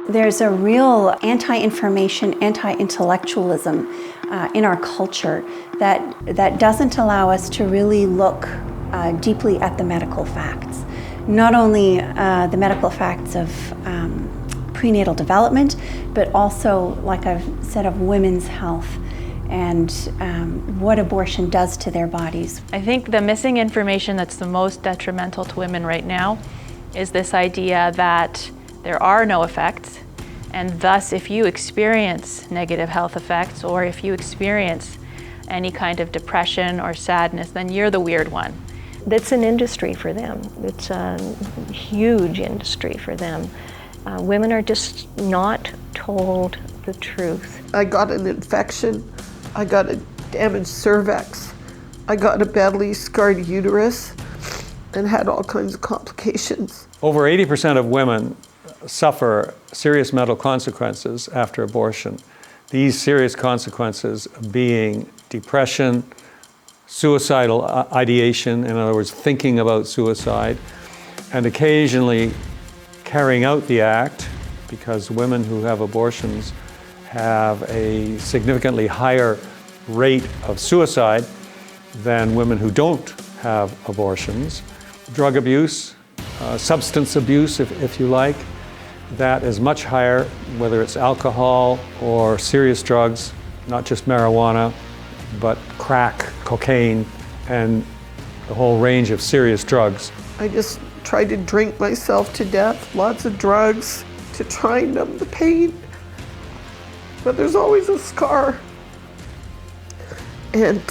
There's a real anti-information, anti-intellectualism in our culture that doesn't allow us to really look deeply at the medical facts. Not only the medical facts of prenatal development, but also, like I've said, of women's health and what abortion does to their bodies. I think the missing information that's the most detrimental to women right now is this idea that there are no effects, and thus if you experience negative health effects or if you experience any kind of depression or sadness, then you're the weird one. That's an industry for them. It's a huge industry for them. Women are just not told the truth. I got an infection, I got a damaged cervix, I got a badly scarred uterus, and had all kinds of complications. Over 80% of women suffer serious medical consequences after abortion. These serious consequences being depression, suicidal ideation, in other words, thinking about suicide, and occasionally carrying out the act, because women who have abortions have a significantly higher rate of suicide than women who don't have abortions. Drug abuse, substance abuse, if you like, that is much higher, whether it's alcohol or serious drugs, not just marijuana, but crack, cocaine, and the whole range of serious drugs. I just tried to drink myself to death, lots of drugs, to try and numb the pain. But there's always a scar. And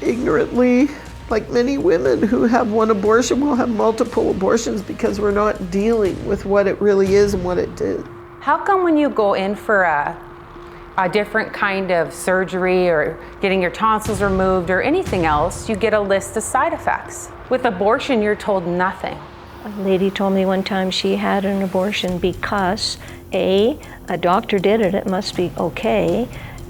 ignorantly, like many women who have one abortion, will have multiple abortions because we're not dealing with what it really is and what it did. How come when you go in for a different kind of surgery or getting your tonsils removed or anything else, you get a list of side effects? With abortion, you're told nothing. A lady told me one time she had an abortion because A, a doctor did it, it must be okay.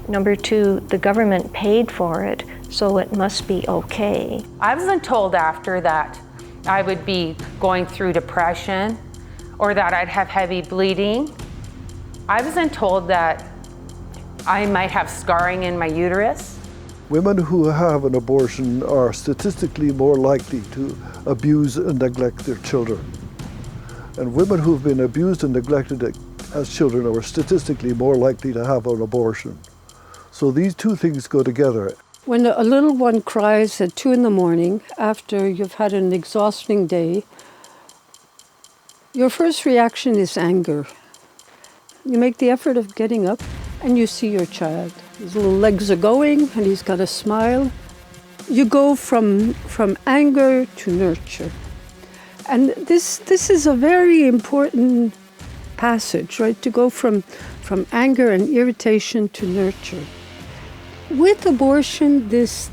Number two, the government paid for it, so it must be okay. I wasn't told after that I would be going through depression or that I'd have heavy bleeding. I wasn't told that I might have scarring in my uterus. Women who have an abortion are statistically more likely to abuse and neglect their children. And women who've been abused and neglected as children are statistically more likely to have an abortion. So these two things go together. When a little one cries at 2 in the morning after you've had an exhausting day, your first reaction is anger. You make the effort of getting up and you see your child. His little legs are going and he's got a smile. You go from anger to nurture. And this is a very important passage, right? To go from anger and irritation to nurture. With abortion, this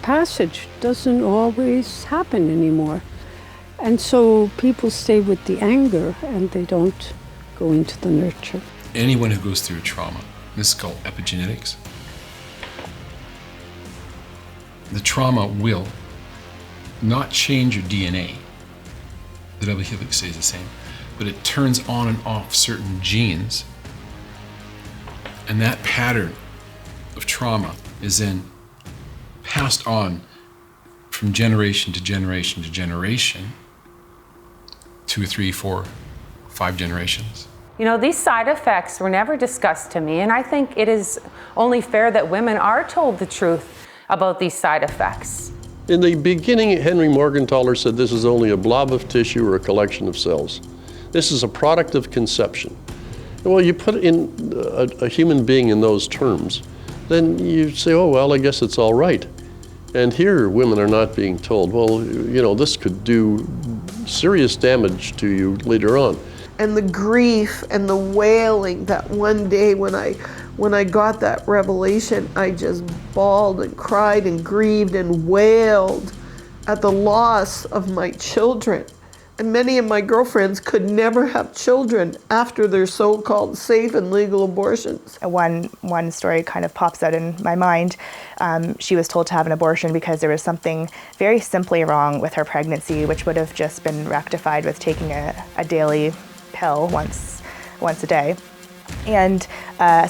passage doesn't always happen anymore. And so people stay with the anger and they don't go into the nurture. Anyone who goes through trauma, this is called epigenetics, the trauma will not change your DNA. The double helix stays the same, but it turns on and off certain genes, and that pattern of trauma is then passed on from generation to generation to generation, 2, 3, 4, 5 generations. You know, these side effects were never discussed to me, and I think it is only fair that women are told the truth about these side effects. In the beginning, Henry Morgenthaler said this is only a blob of tissue or a collection of cells. This is a product of conception. Well, you put in a human being in those terms, then you say, oh, well, I guess it's all right. And here, women are not being told, well, you know, this could do serious damage to you later on. And the grief and the wailing that one day when I got that revelation, I just bawled and cried and grieved and wailed at the loss of my children. And many of my girlfriends could never have children after their so-called safe and legal abortions. One story kind of pops out in my mind. She was told to have an abortion because there was something very simply wrong with her pregnancy, which would have just been rectified with taking a daily pill once a day. And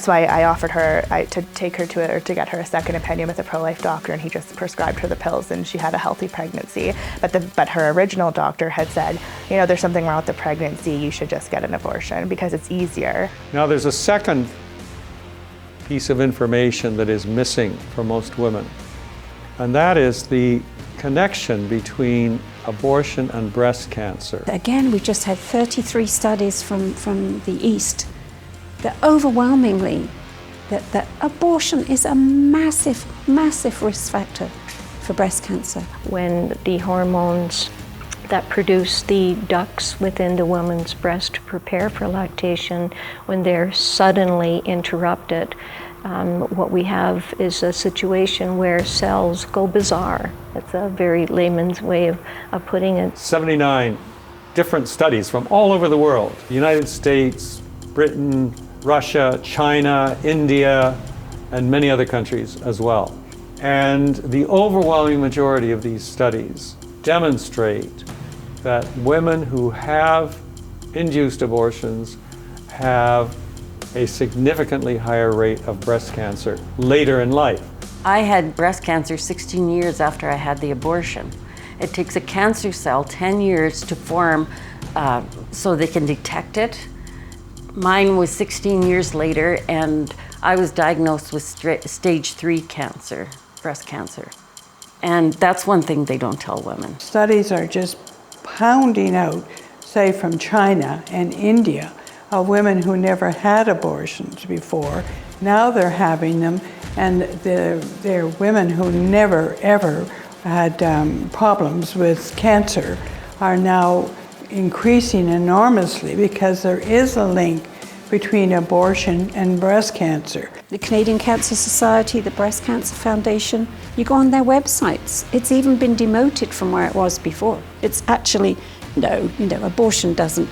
so I offered her to take her to get her a second opinion with a pro-life doctor, and he just prescribed her the pills, and she had a healthy pregnancy. But her original doctor had said, you know, there's something wrong with the pregnancy, you should just get an abortion because it's easier. Now there's a second piece of information that is missing for most women, and that is the connection between abortion and breast cancer. Again, we just had 33 studies from the East that overwhelmingly that abortion is a massive, massive risk factor for breast cancer. When the hormones that produce the ducts within the woman's breast to prepare for lactation, when they're suddenly interrupted, what we have is a situation where cells go bizarre. That's a very layman's way of putting it. 79 different studies from all over the world. The United States, Britain, Russia, China, India, and many other countries as well. And the overwhelming majority of these studies demonstrate that women who have induced abortions have a significantly higher rate of breast cancer later in life. I had breast cancer 16 years after I had the abortion. It takes a cancer cell 10 years to form so they can detect it. Mine was 16 years later, and I was diagnosed with stage 3 cancer, breast cancer. And that's one thing they don't tell women. Studies are just pounding out, say from China and India, of women who never had abortions before. Now they're having them, and they're women who never ever had problems with cancer are now increasing enormously because there is a link between abortion and breast cancer. The Canadian Cancer Society, the Breast Cancer Foundation, you go on their websites. It's even been demoted from where it was before. It's actually, no, abortion doesn't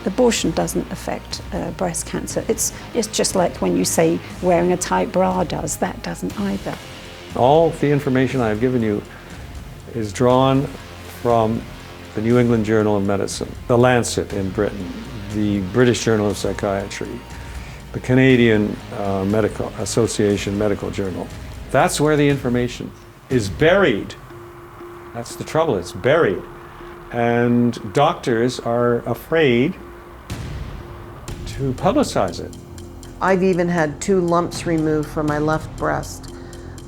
affect breast cancer. It's just like when you say wearing a tight bra does, that doesn't either. All the information I've given you is drawn from the New England Journal of Medicine, the Lancet in Britain, the British Journal of Psychiatry, the Canadian Medical Association Medical Journal. That's where the information is buried. That's the trouble, it's buried. And doctors are afraid to publicize it. I've even had 2 lumps removed from my left breast.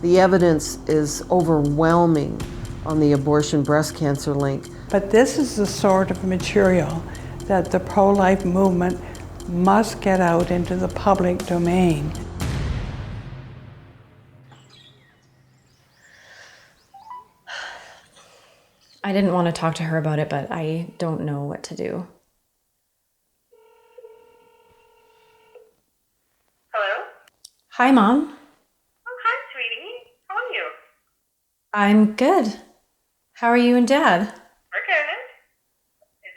The evidence is overwhelming on the abortion breast cancer link. But this is the sort of material that the pro-life movement must get out into the public domain. I didn't want to talk to her about it, but I don't know what to do. Hello? Hi, Mom. Oh, hi, sweetie. How are you? I'm good. How are you and Dad? We're good. Is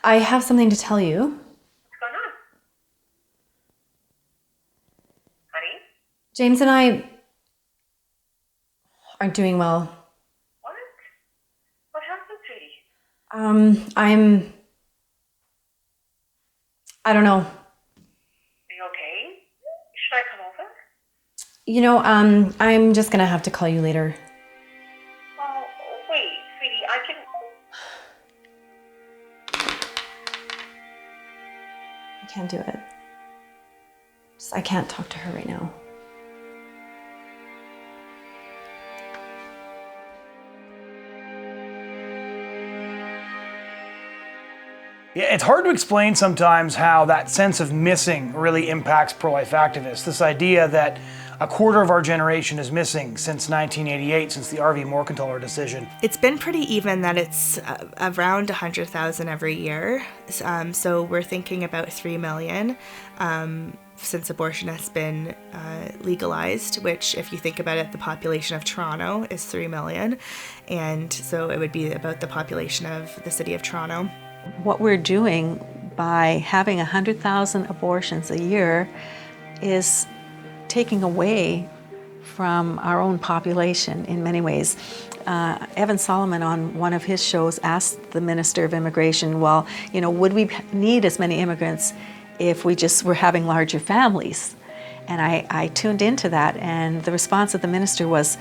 I have something to tell you. What's going on? Honey? James and I aren't doing well. What? What happened, sweetie? I don't know. Are you okay? Should I come over? You know, I'm just gonna have to call you later. Well, wait, sweetie, I can... I can't do it. I can't talk to her right now. Yeah, it's hard to explain sometimes how that sense of missing really impacts pro-life activists. This idea that a quarter of our generation is missing since 1988, since the R.V. Morgentaler decision. It's been pretty even that it's around 100,000 every year. So we're thinking about 3 million since abortion has been legalized, which if you think about it, the population of Toronto is 3 million. And so it would be about the population of the city of Toronto. What we're doing by having 100,000 abortions a year is taking away from our own population in many ways. Evan Solomon on one of his shows asked the Minister of Immigration, well, you know, would we need as many immigrants if we just were having larger families? And I tuned into that, and the response of the minister was,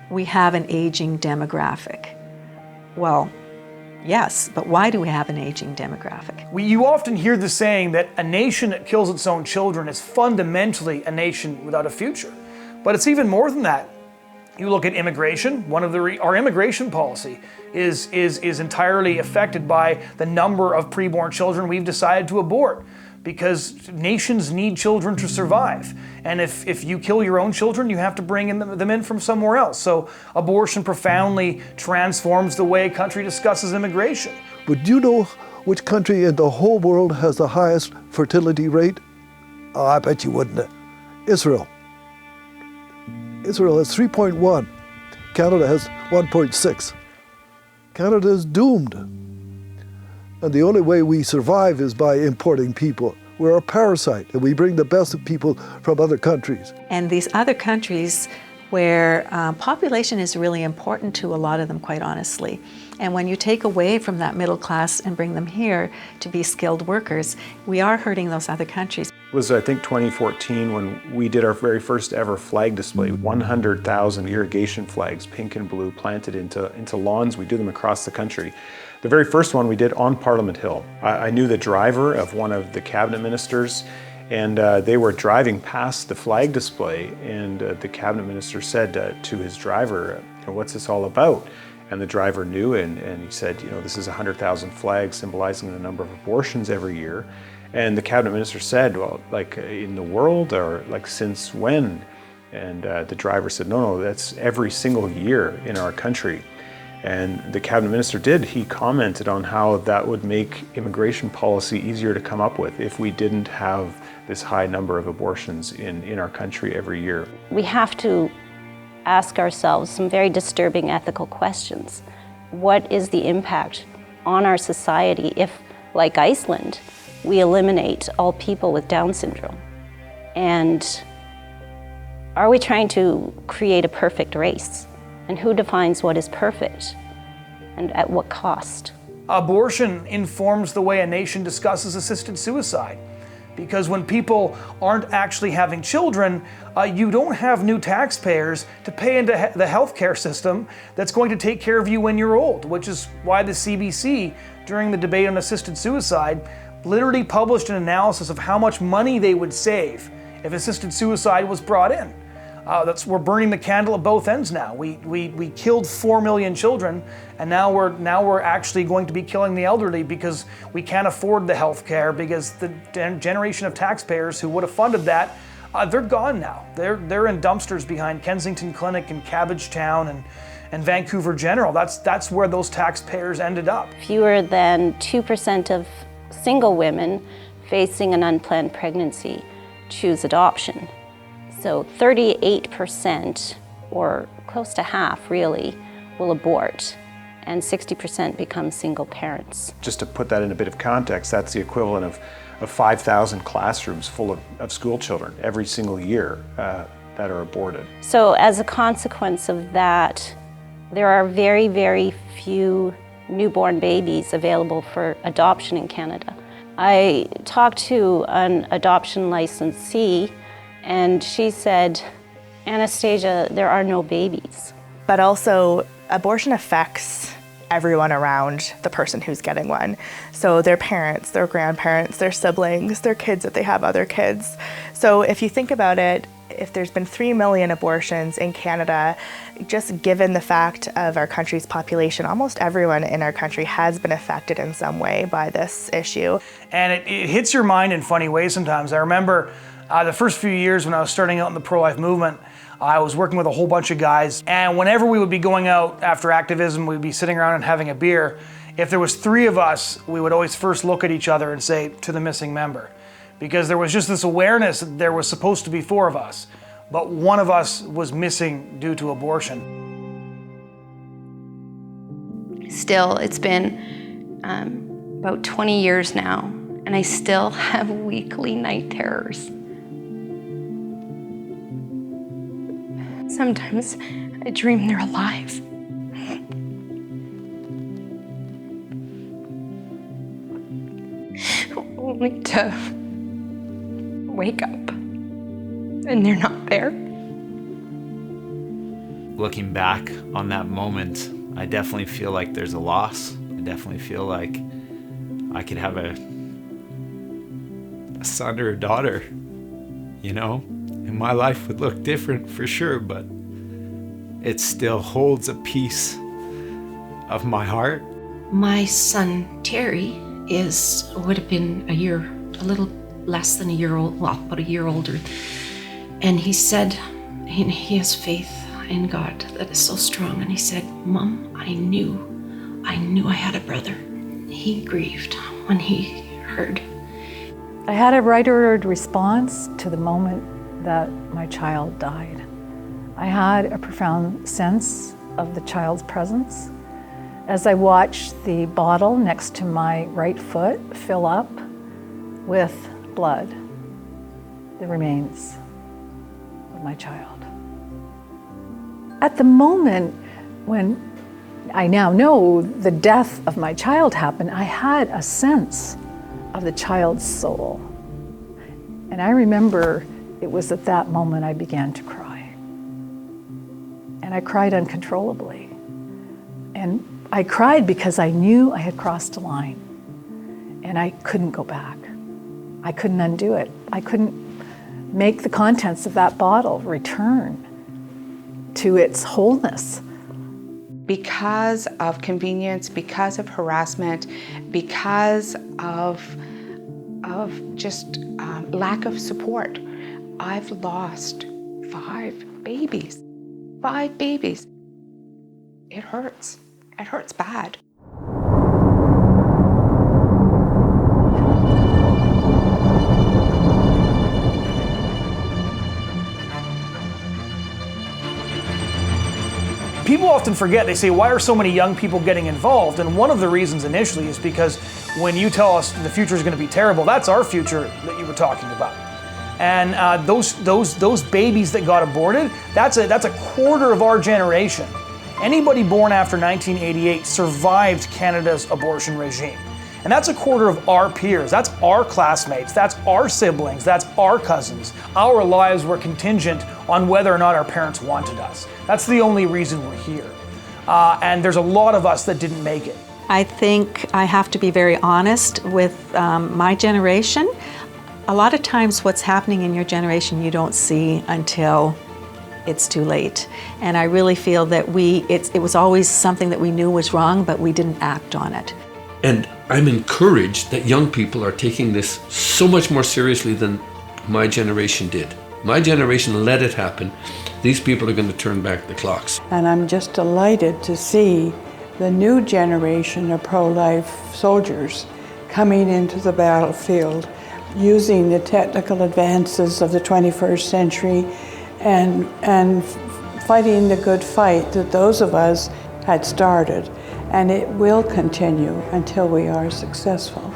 we have an aging demographic. Well, yes, but why do we have an aging demographic? You often hear the saying that a nation that kills its own children is fundamentally a nation without a future. But it's even more than that. You look at immigration, our immigration policy is entirely affected by the number of preborn children we've decided to abort, because nations need children to survive. And if you kill your own children, you have to bring them in from somewhere else. So abortion profoundly transforms the way a country discusses immigration. But do you know which country in the whole world has the highest fertility rate? Oh, I bet you wouldn't. Israel. Israel has 3.1. Canada has 1.6. Canada is doomed. And the only way we survive is by importing people. We're a parasite, and we bring the best of people from other countries. And these other countries where population is really important to a lot of them, quite honestly. And when you take away from that middle class and bring them here to be skilled workers, we are hurting those other countries. It was, I think, 2014 when we did our very first ever flag display. 100,000 irrigation flags, pink and blue, planted into lawns. We do them across the country. The very first one we did on Parliament Hill. I knew the driver of one of the cabinet ministers, and they were driving past the flag display, and the cabinet minister said to his driver, what's this all about? And the driver knew, and he said, this is 100,000 flags symbolizing the number of abortions every year. And the cabinet minister said, well, like in the world, or like since when? And the driver said, no, that's every single year in our country. And the cabinet minister did. He commented on how that would make immigration policy easier to come up with if we didn't have this high number of abortions in our country every year. We have to ask ourselves some very disturbing ethical questions. What is the impact on our society if, like Iceland, we eliminate all people with Down syndrome? And are we trying to create a perfect race? And who defines what is perfect? And at what cost? Abortion informs the way a nation discusses assisted suicide. Because when people aren't actually having children, you don't have new taxpayers to pay into the healthcare system that's going to take care of you when you're old, which is why the CBC, during the debate on assisted suicide, literally published an analysis of how much money they would save if assisted suicide was brought in. We're burning the candle at both ends now. We killed 4 million children, and now we're actually going to be killing the elderly because we can't afford the health care, because the generation of taxpayers who would have funded that, they're gone now. They're in dumpsters behind Kensington Clinic and Cabbagetown and Vancouver General. That's where those taxpayers ended up. Fewer than 2% of single women facing an unplanned pregnancy choose adoption. So 38%, or close to half really, will abort. and 60% become single parents. Just to put that in a bit of context, that's the equivalent of 5,000 classrooms full of school children every single year that are aborted. So as a consequence of that, there are very, very few newborn babies available for adoption in Canada. I talked to an adoption licensee, and she said, Anastasia, there are no babies. But also, abortion affects everyone around the person who's getting one. So their parents, their grandparents, their siblings, their kids if they have other kids. So if you think about it, if there's been 3 million abortions in Canada, just given the fact of our country's population, almost everyone in our country has been affected in some way by this issue. And it hits your mind in funny ways sometimes. I remember the first few years when I was starting out in the pro-life movement, I was working with a whole bunch of guys, and whenever we would be going out after activism, we'd be sitting around and having a beer. If there was 3 of us, we would always first look at each other and say, to the missing member. Because there was just this awareness that there was supposed to be 4 of us, but one of us was missing due to abortion. Still, it's been about 20 years now, and I still have weekly night terrors. Sometimes I dream they're alive. Only to wake up and they're not there. Looking back on that moment, I definitely feel like there's a loss. I definitely feel like I could have a son or a daughter, you know? And my life would look different for sure, but it still holds a piece of my heart. My son, Terry, would have been a little less than a year old, well, about a year older. And he said, he has faith in God that is so strong. And he said, Mom, I knew I had a brother. He grieved when he heard. I had a right-ordered response to the moment that my child died. I had a profound sense of the child's presence. As I watched the bottle next to my right foot fill up with blood, the remains of my child. At the moment when I now know the death of my child happened, I had a sense of the child's soul. And I remember it was at that moment I began to cry. And I cried uncontrollably. And I cried because I knew I had crossed a line. And I couldn't go back. I couldn't undo it. I couldn't make the contents of that bottle return to its wholeness. Because of convenience, because of harassment, because of just lack of support, I've lost 5 babies. 5 babies. It hurts. It hurts bad. People often forget, they say, why are so many young people getting involved? And one of the reasons initially is because when you tell us the future is going to be terrible, that's our future that you were talking about. And those babies that got aborted, that's a quarter of our generation. Anybody born after 1988 survived Canada's abortion regime. And that's a quarter of our peers, that's our classmates, that's our siblings, that's our cousins. Our lives were contingent on whether or not our parents wanted us. That's the only reason we're here. And there's a lot of us that didn't make it. I think I have to be very honest with my generation. A lot of times what's happening in your generation you don't see until it's too late. And I really feel that it was always something that we knew was wrong, but we didn't act on it. And I'm encouraged that young people are taking this so much more seriously than my generation did. My generation let it happen. These people are going to turn back the clocks. And I'm just delighted to see the new generation of pro-life soldiers coming into the battlefield, using the technical advances of the 21st century and fighting the good fight that those of us had started. and it will continue until we are successful.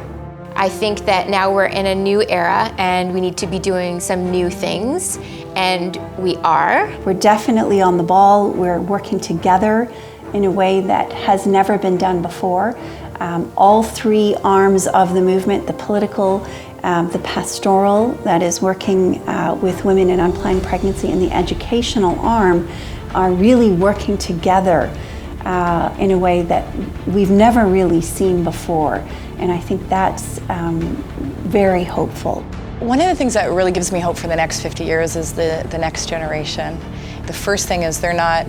I think that now we're in a new era and we need to be doing some new things, and we are. We're definitely on the ball. We're working together in a way that has never been done before. All three arms of the movement, the political, the pastoral, that is working with women in unplanned pregnancy, and the educational arm, are really working together in a way that we've never really seen before. And I think that's very hopeful. One of the things that really gives me hope for the next 50 years is the next generation. The first thing is they're not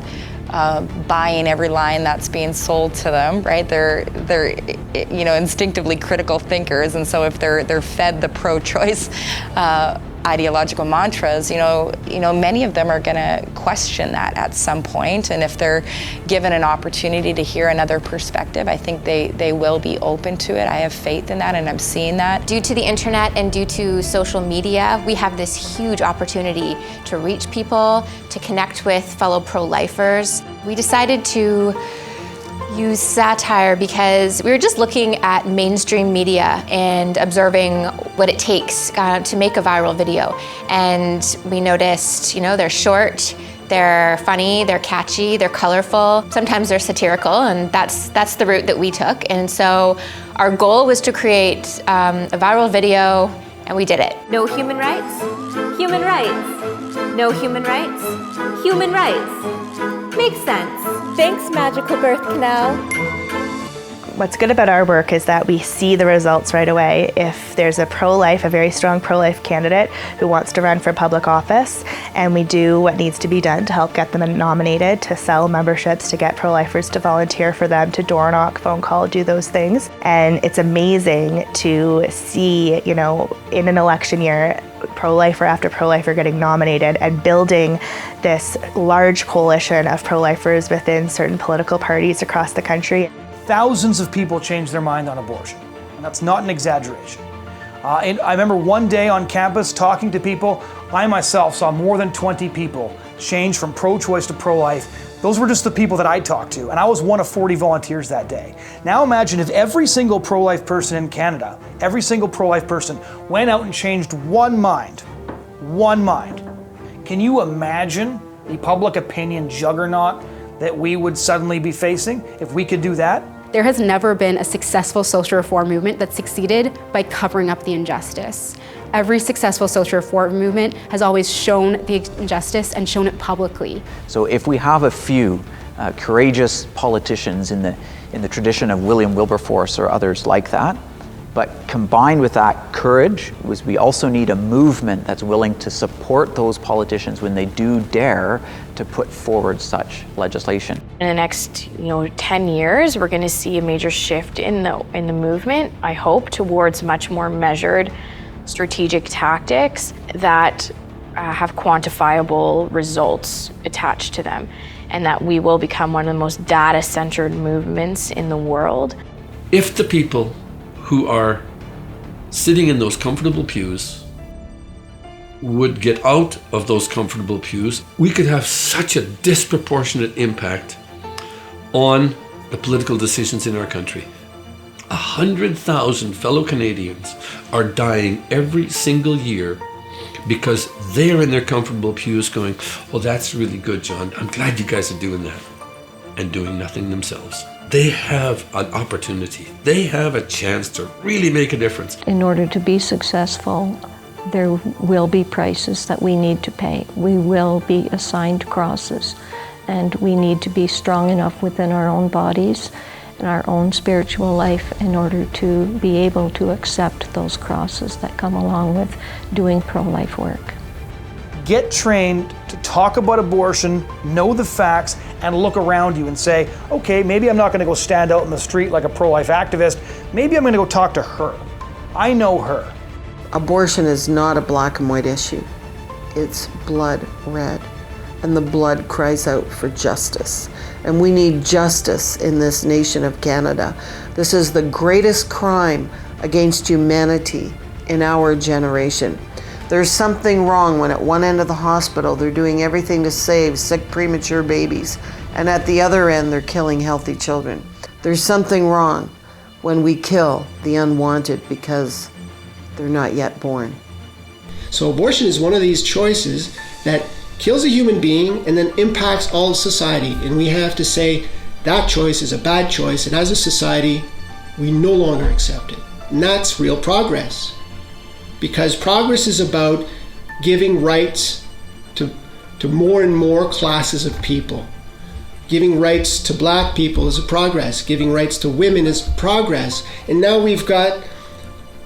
buying every line that's being sold to them, right? They're instinctively critical thinkers, and so if they're fed the pro-choice ideological mantras, many of them are going to question that at some point, and if they're given an opportunity to hear another perspective, I think they will be open to it. I have faith in that, and I'm seeing that. Due to the internet and due to social media, we have this huge opportunity to reach people, to connect with fellow pro-lifers. We decided to use satire because we were just looking at mainstream media and observing what it takes to make a viral video. And we noticed, they're short, they're funny, they're catchy, they're colorful, sometimes they're satirical, and that's the route that we took. And so our goal was to create a viral video, and we did it. No human rights? Human rights. No human rights? Human rights. Makes sense. Thanks, Magical Birth Canal. What's good about our work is that we see the results right away. If there's a very strong pro-life candidate who wants to run for public office, and we do what needs to be done to help get them nominated, to sell memberships, to get pro-lifers to volunteer for them, to door knock, phone call, do those things. And it's amazing to see, in an election year, pro-lifer after pro-lifer getting nominated and building this large coalition of pro-lifers within certain political parties across the country. Thousands of people changed their mind on abortion, and that's not an exaggeration. And I remember one day on campus talking to people. I myself saw more than 20 people change from pro-choice to pro-life. Those were just the people that I talked to, and I was one of 40 volunteers that day. Now imagine if every single pro-life person in Canada, every single pro-life person went out and changed one mind. One mind. Can you imagine the public opinion juggernaut that we would suddenly be facing if we could do that? There has never been a successful social reform movement that succeeded by covering up the injustice. Every successful social reform movement has always shown the injustice and shown it publicly. So if we have a few courageous politicians in the tradition of William Wilberforce or others like that, but combined with that courage, we also need a movement that's willing to support those politicians when they do dare to put forward such legislation. In the next 10 years, we're going to see a major shift in the movement, I hope, towards much more measured strategic tactics that have quantifiable results attached to them, and that we will become one of the most data-centered movements in the world. If the people who are sitting in those comfortable pews would get out of those comfortable pews, we could have such a disproportionate impact on the political decisions in our country. 100,000 fellow Canadians are dying every single year because they're in their comfortable pews going, "Oh, that's really good, John. I'm glad you guys are doing that," and doing nothing themselves. They have an opportunity. They have a chance to really make a difference. In order to be successful, there will be prices that we need to pay. We will be assigned crosses, and we need to be strong enough within our own bodies and our own spiritual life in order to be able to accept those crosses that come along with doing pro-life work. Get trained to talk about abortion, know the facts, and look around you and say, okay, maybe I'm not going to go stand out in the street like a pro-life activist. Maybe I'm going to go talk to her. I know her. Abortion is not a black and white issue. It's blood red. And the blood cries out for justice. And we need justice in this nation of Canada. This is the greatest crime against humanity in our generation. There's something wrong when at one end of the hospital they're doing everything to save sick premature babies, and at the other end they're killing healthy children. There's something wrong when we kill the unwanted because they're not yet born. So abortion is one of these choices that kills a human being and then impacts all of society. And we have to say that choice is a bad choice, and as a society, we no longer accept it. And that's real progress. Because progress is about giving rights to more and more classes of people. Giving rights to black people is a progress. Giving rights to women is progress. And now we've got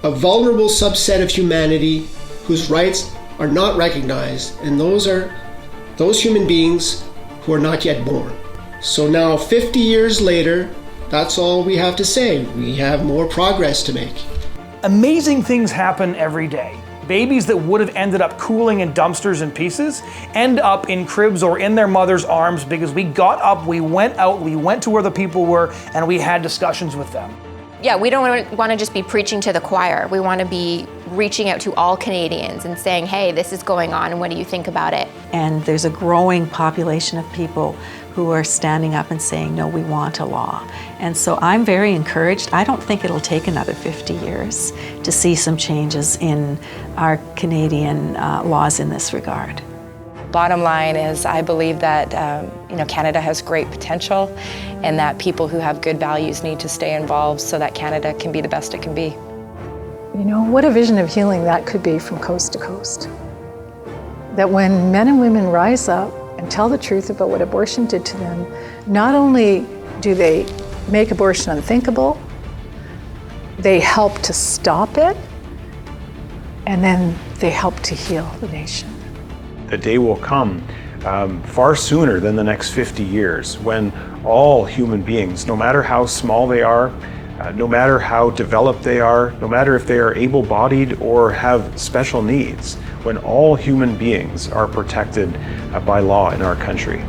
a vulnerable subset of humanity whose rights are not recognized, and those are those human beings who are not yet born. So now 50 years later, that's all we have to say. We have more progress to make. Amazing things happen every day. Babies that would have ended up cooling in dumpsters and pieces end up in cribs or in their mother's arms because we got up, we went out, we went to where the people were, and we had discussions with them. Yeah, we don't want to just be preaching to the choir. We want to be reaching out to all Canadians and saying, hey, this is going on, and what do you think about it? And there's a growing population of people who are standing up and saying, no, we want a law. And so I'm very encouraged. I don't think it'll take another 50 years to see some changes in our Canadian laws in this regard. Bottom line is I believe that Canada has great potential, and that people who have good values need to stay involved so that Canada can be the best it can be. You know, what a vision of healing that could be from coast to coast. That when men and women rise up and tell the truth about what abortion did to them, not only do they make abortion unthinkable, they help to stop it, and then they help to heal the nation. The day will come far sooner than the next 50 years when all human beings, no matter how small they are, no matter how developed they are, no matter if they are able-bodied or have special needs, when all human beings are protected by law in our country.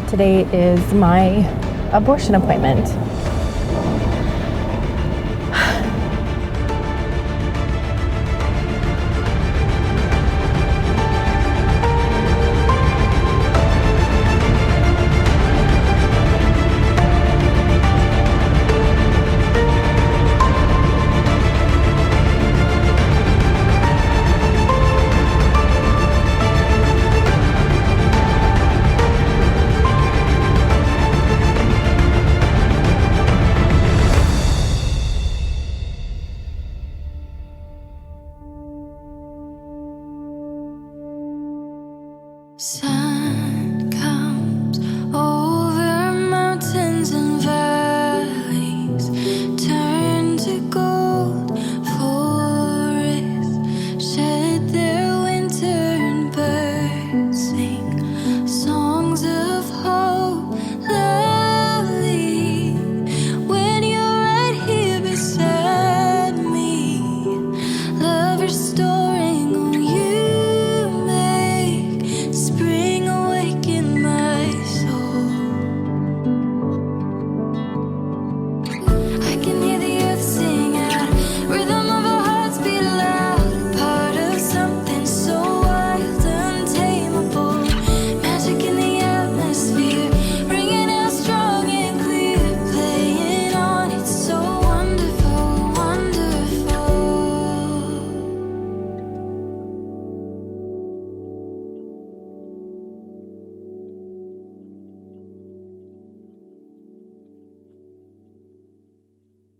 Today is my abortion appointment. Sun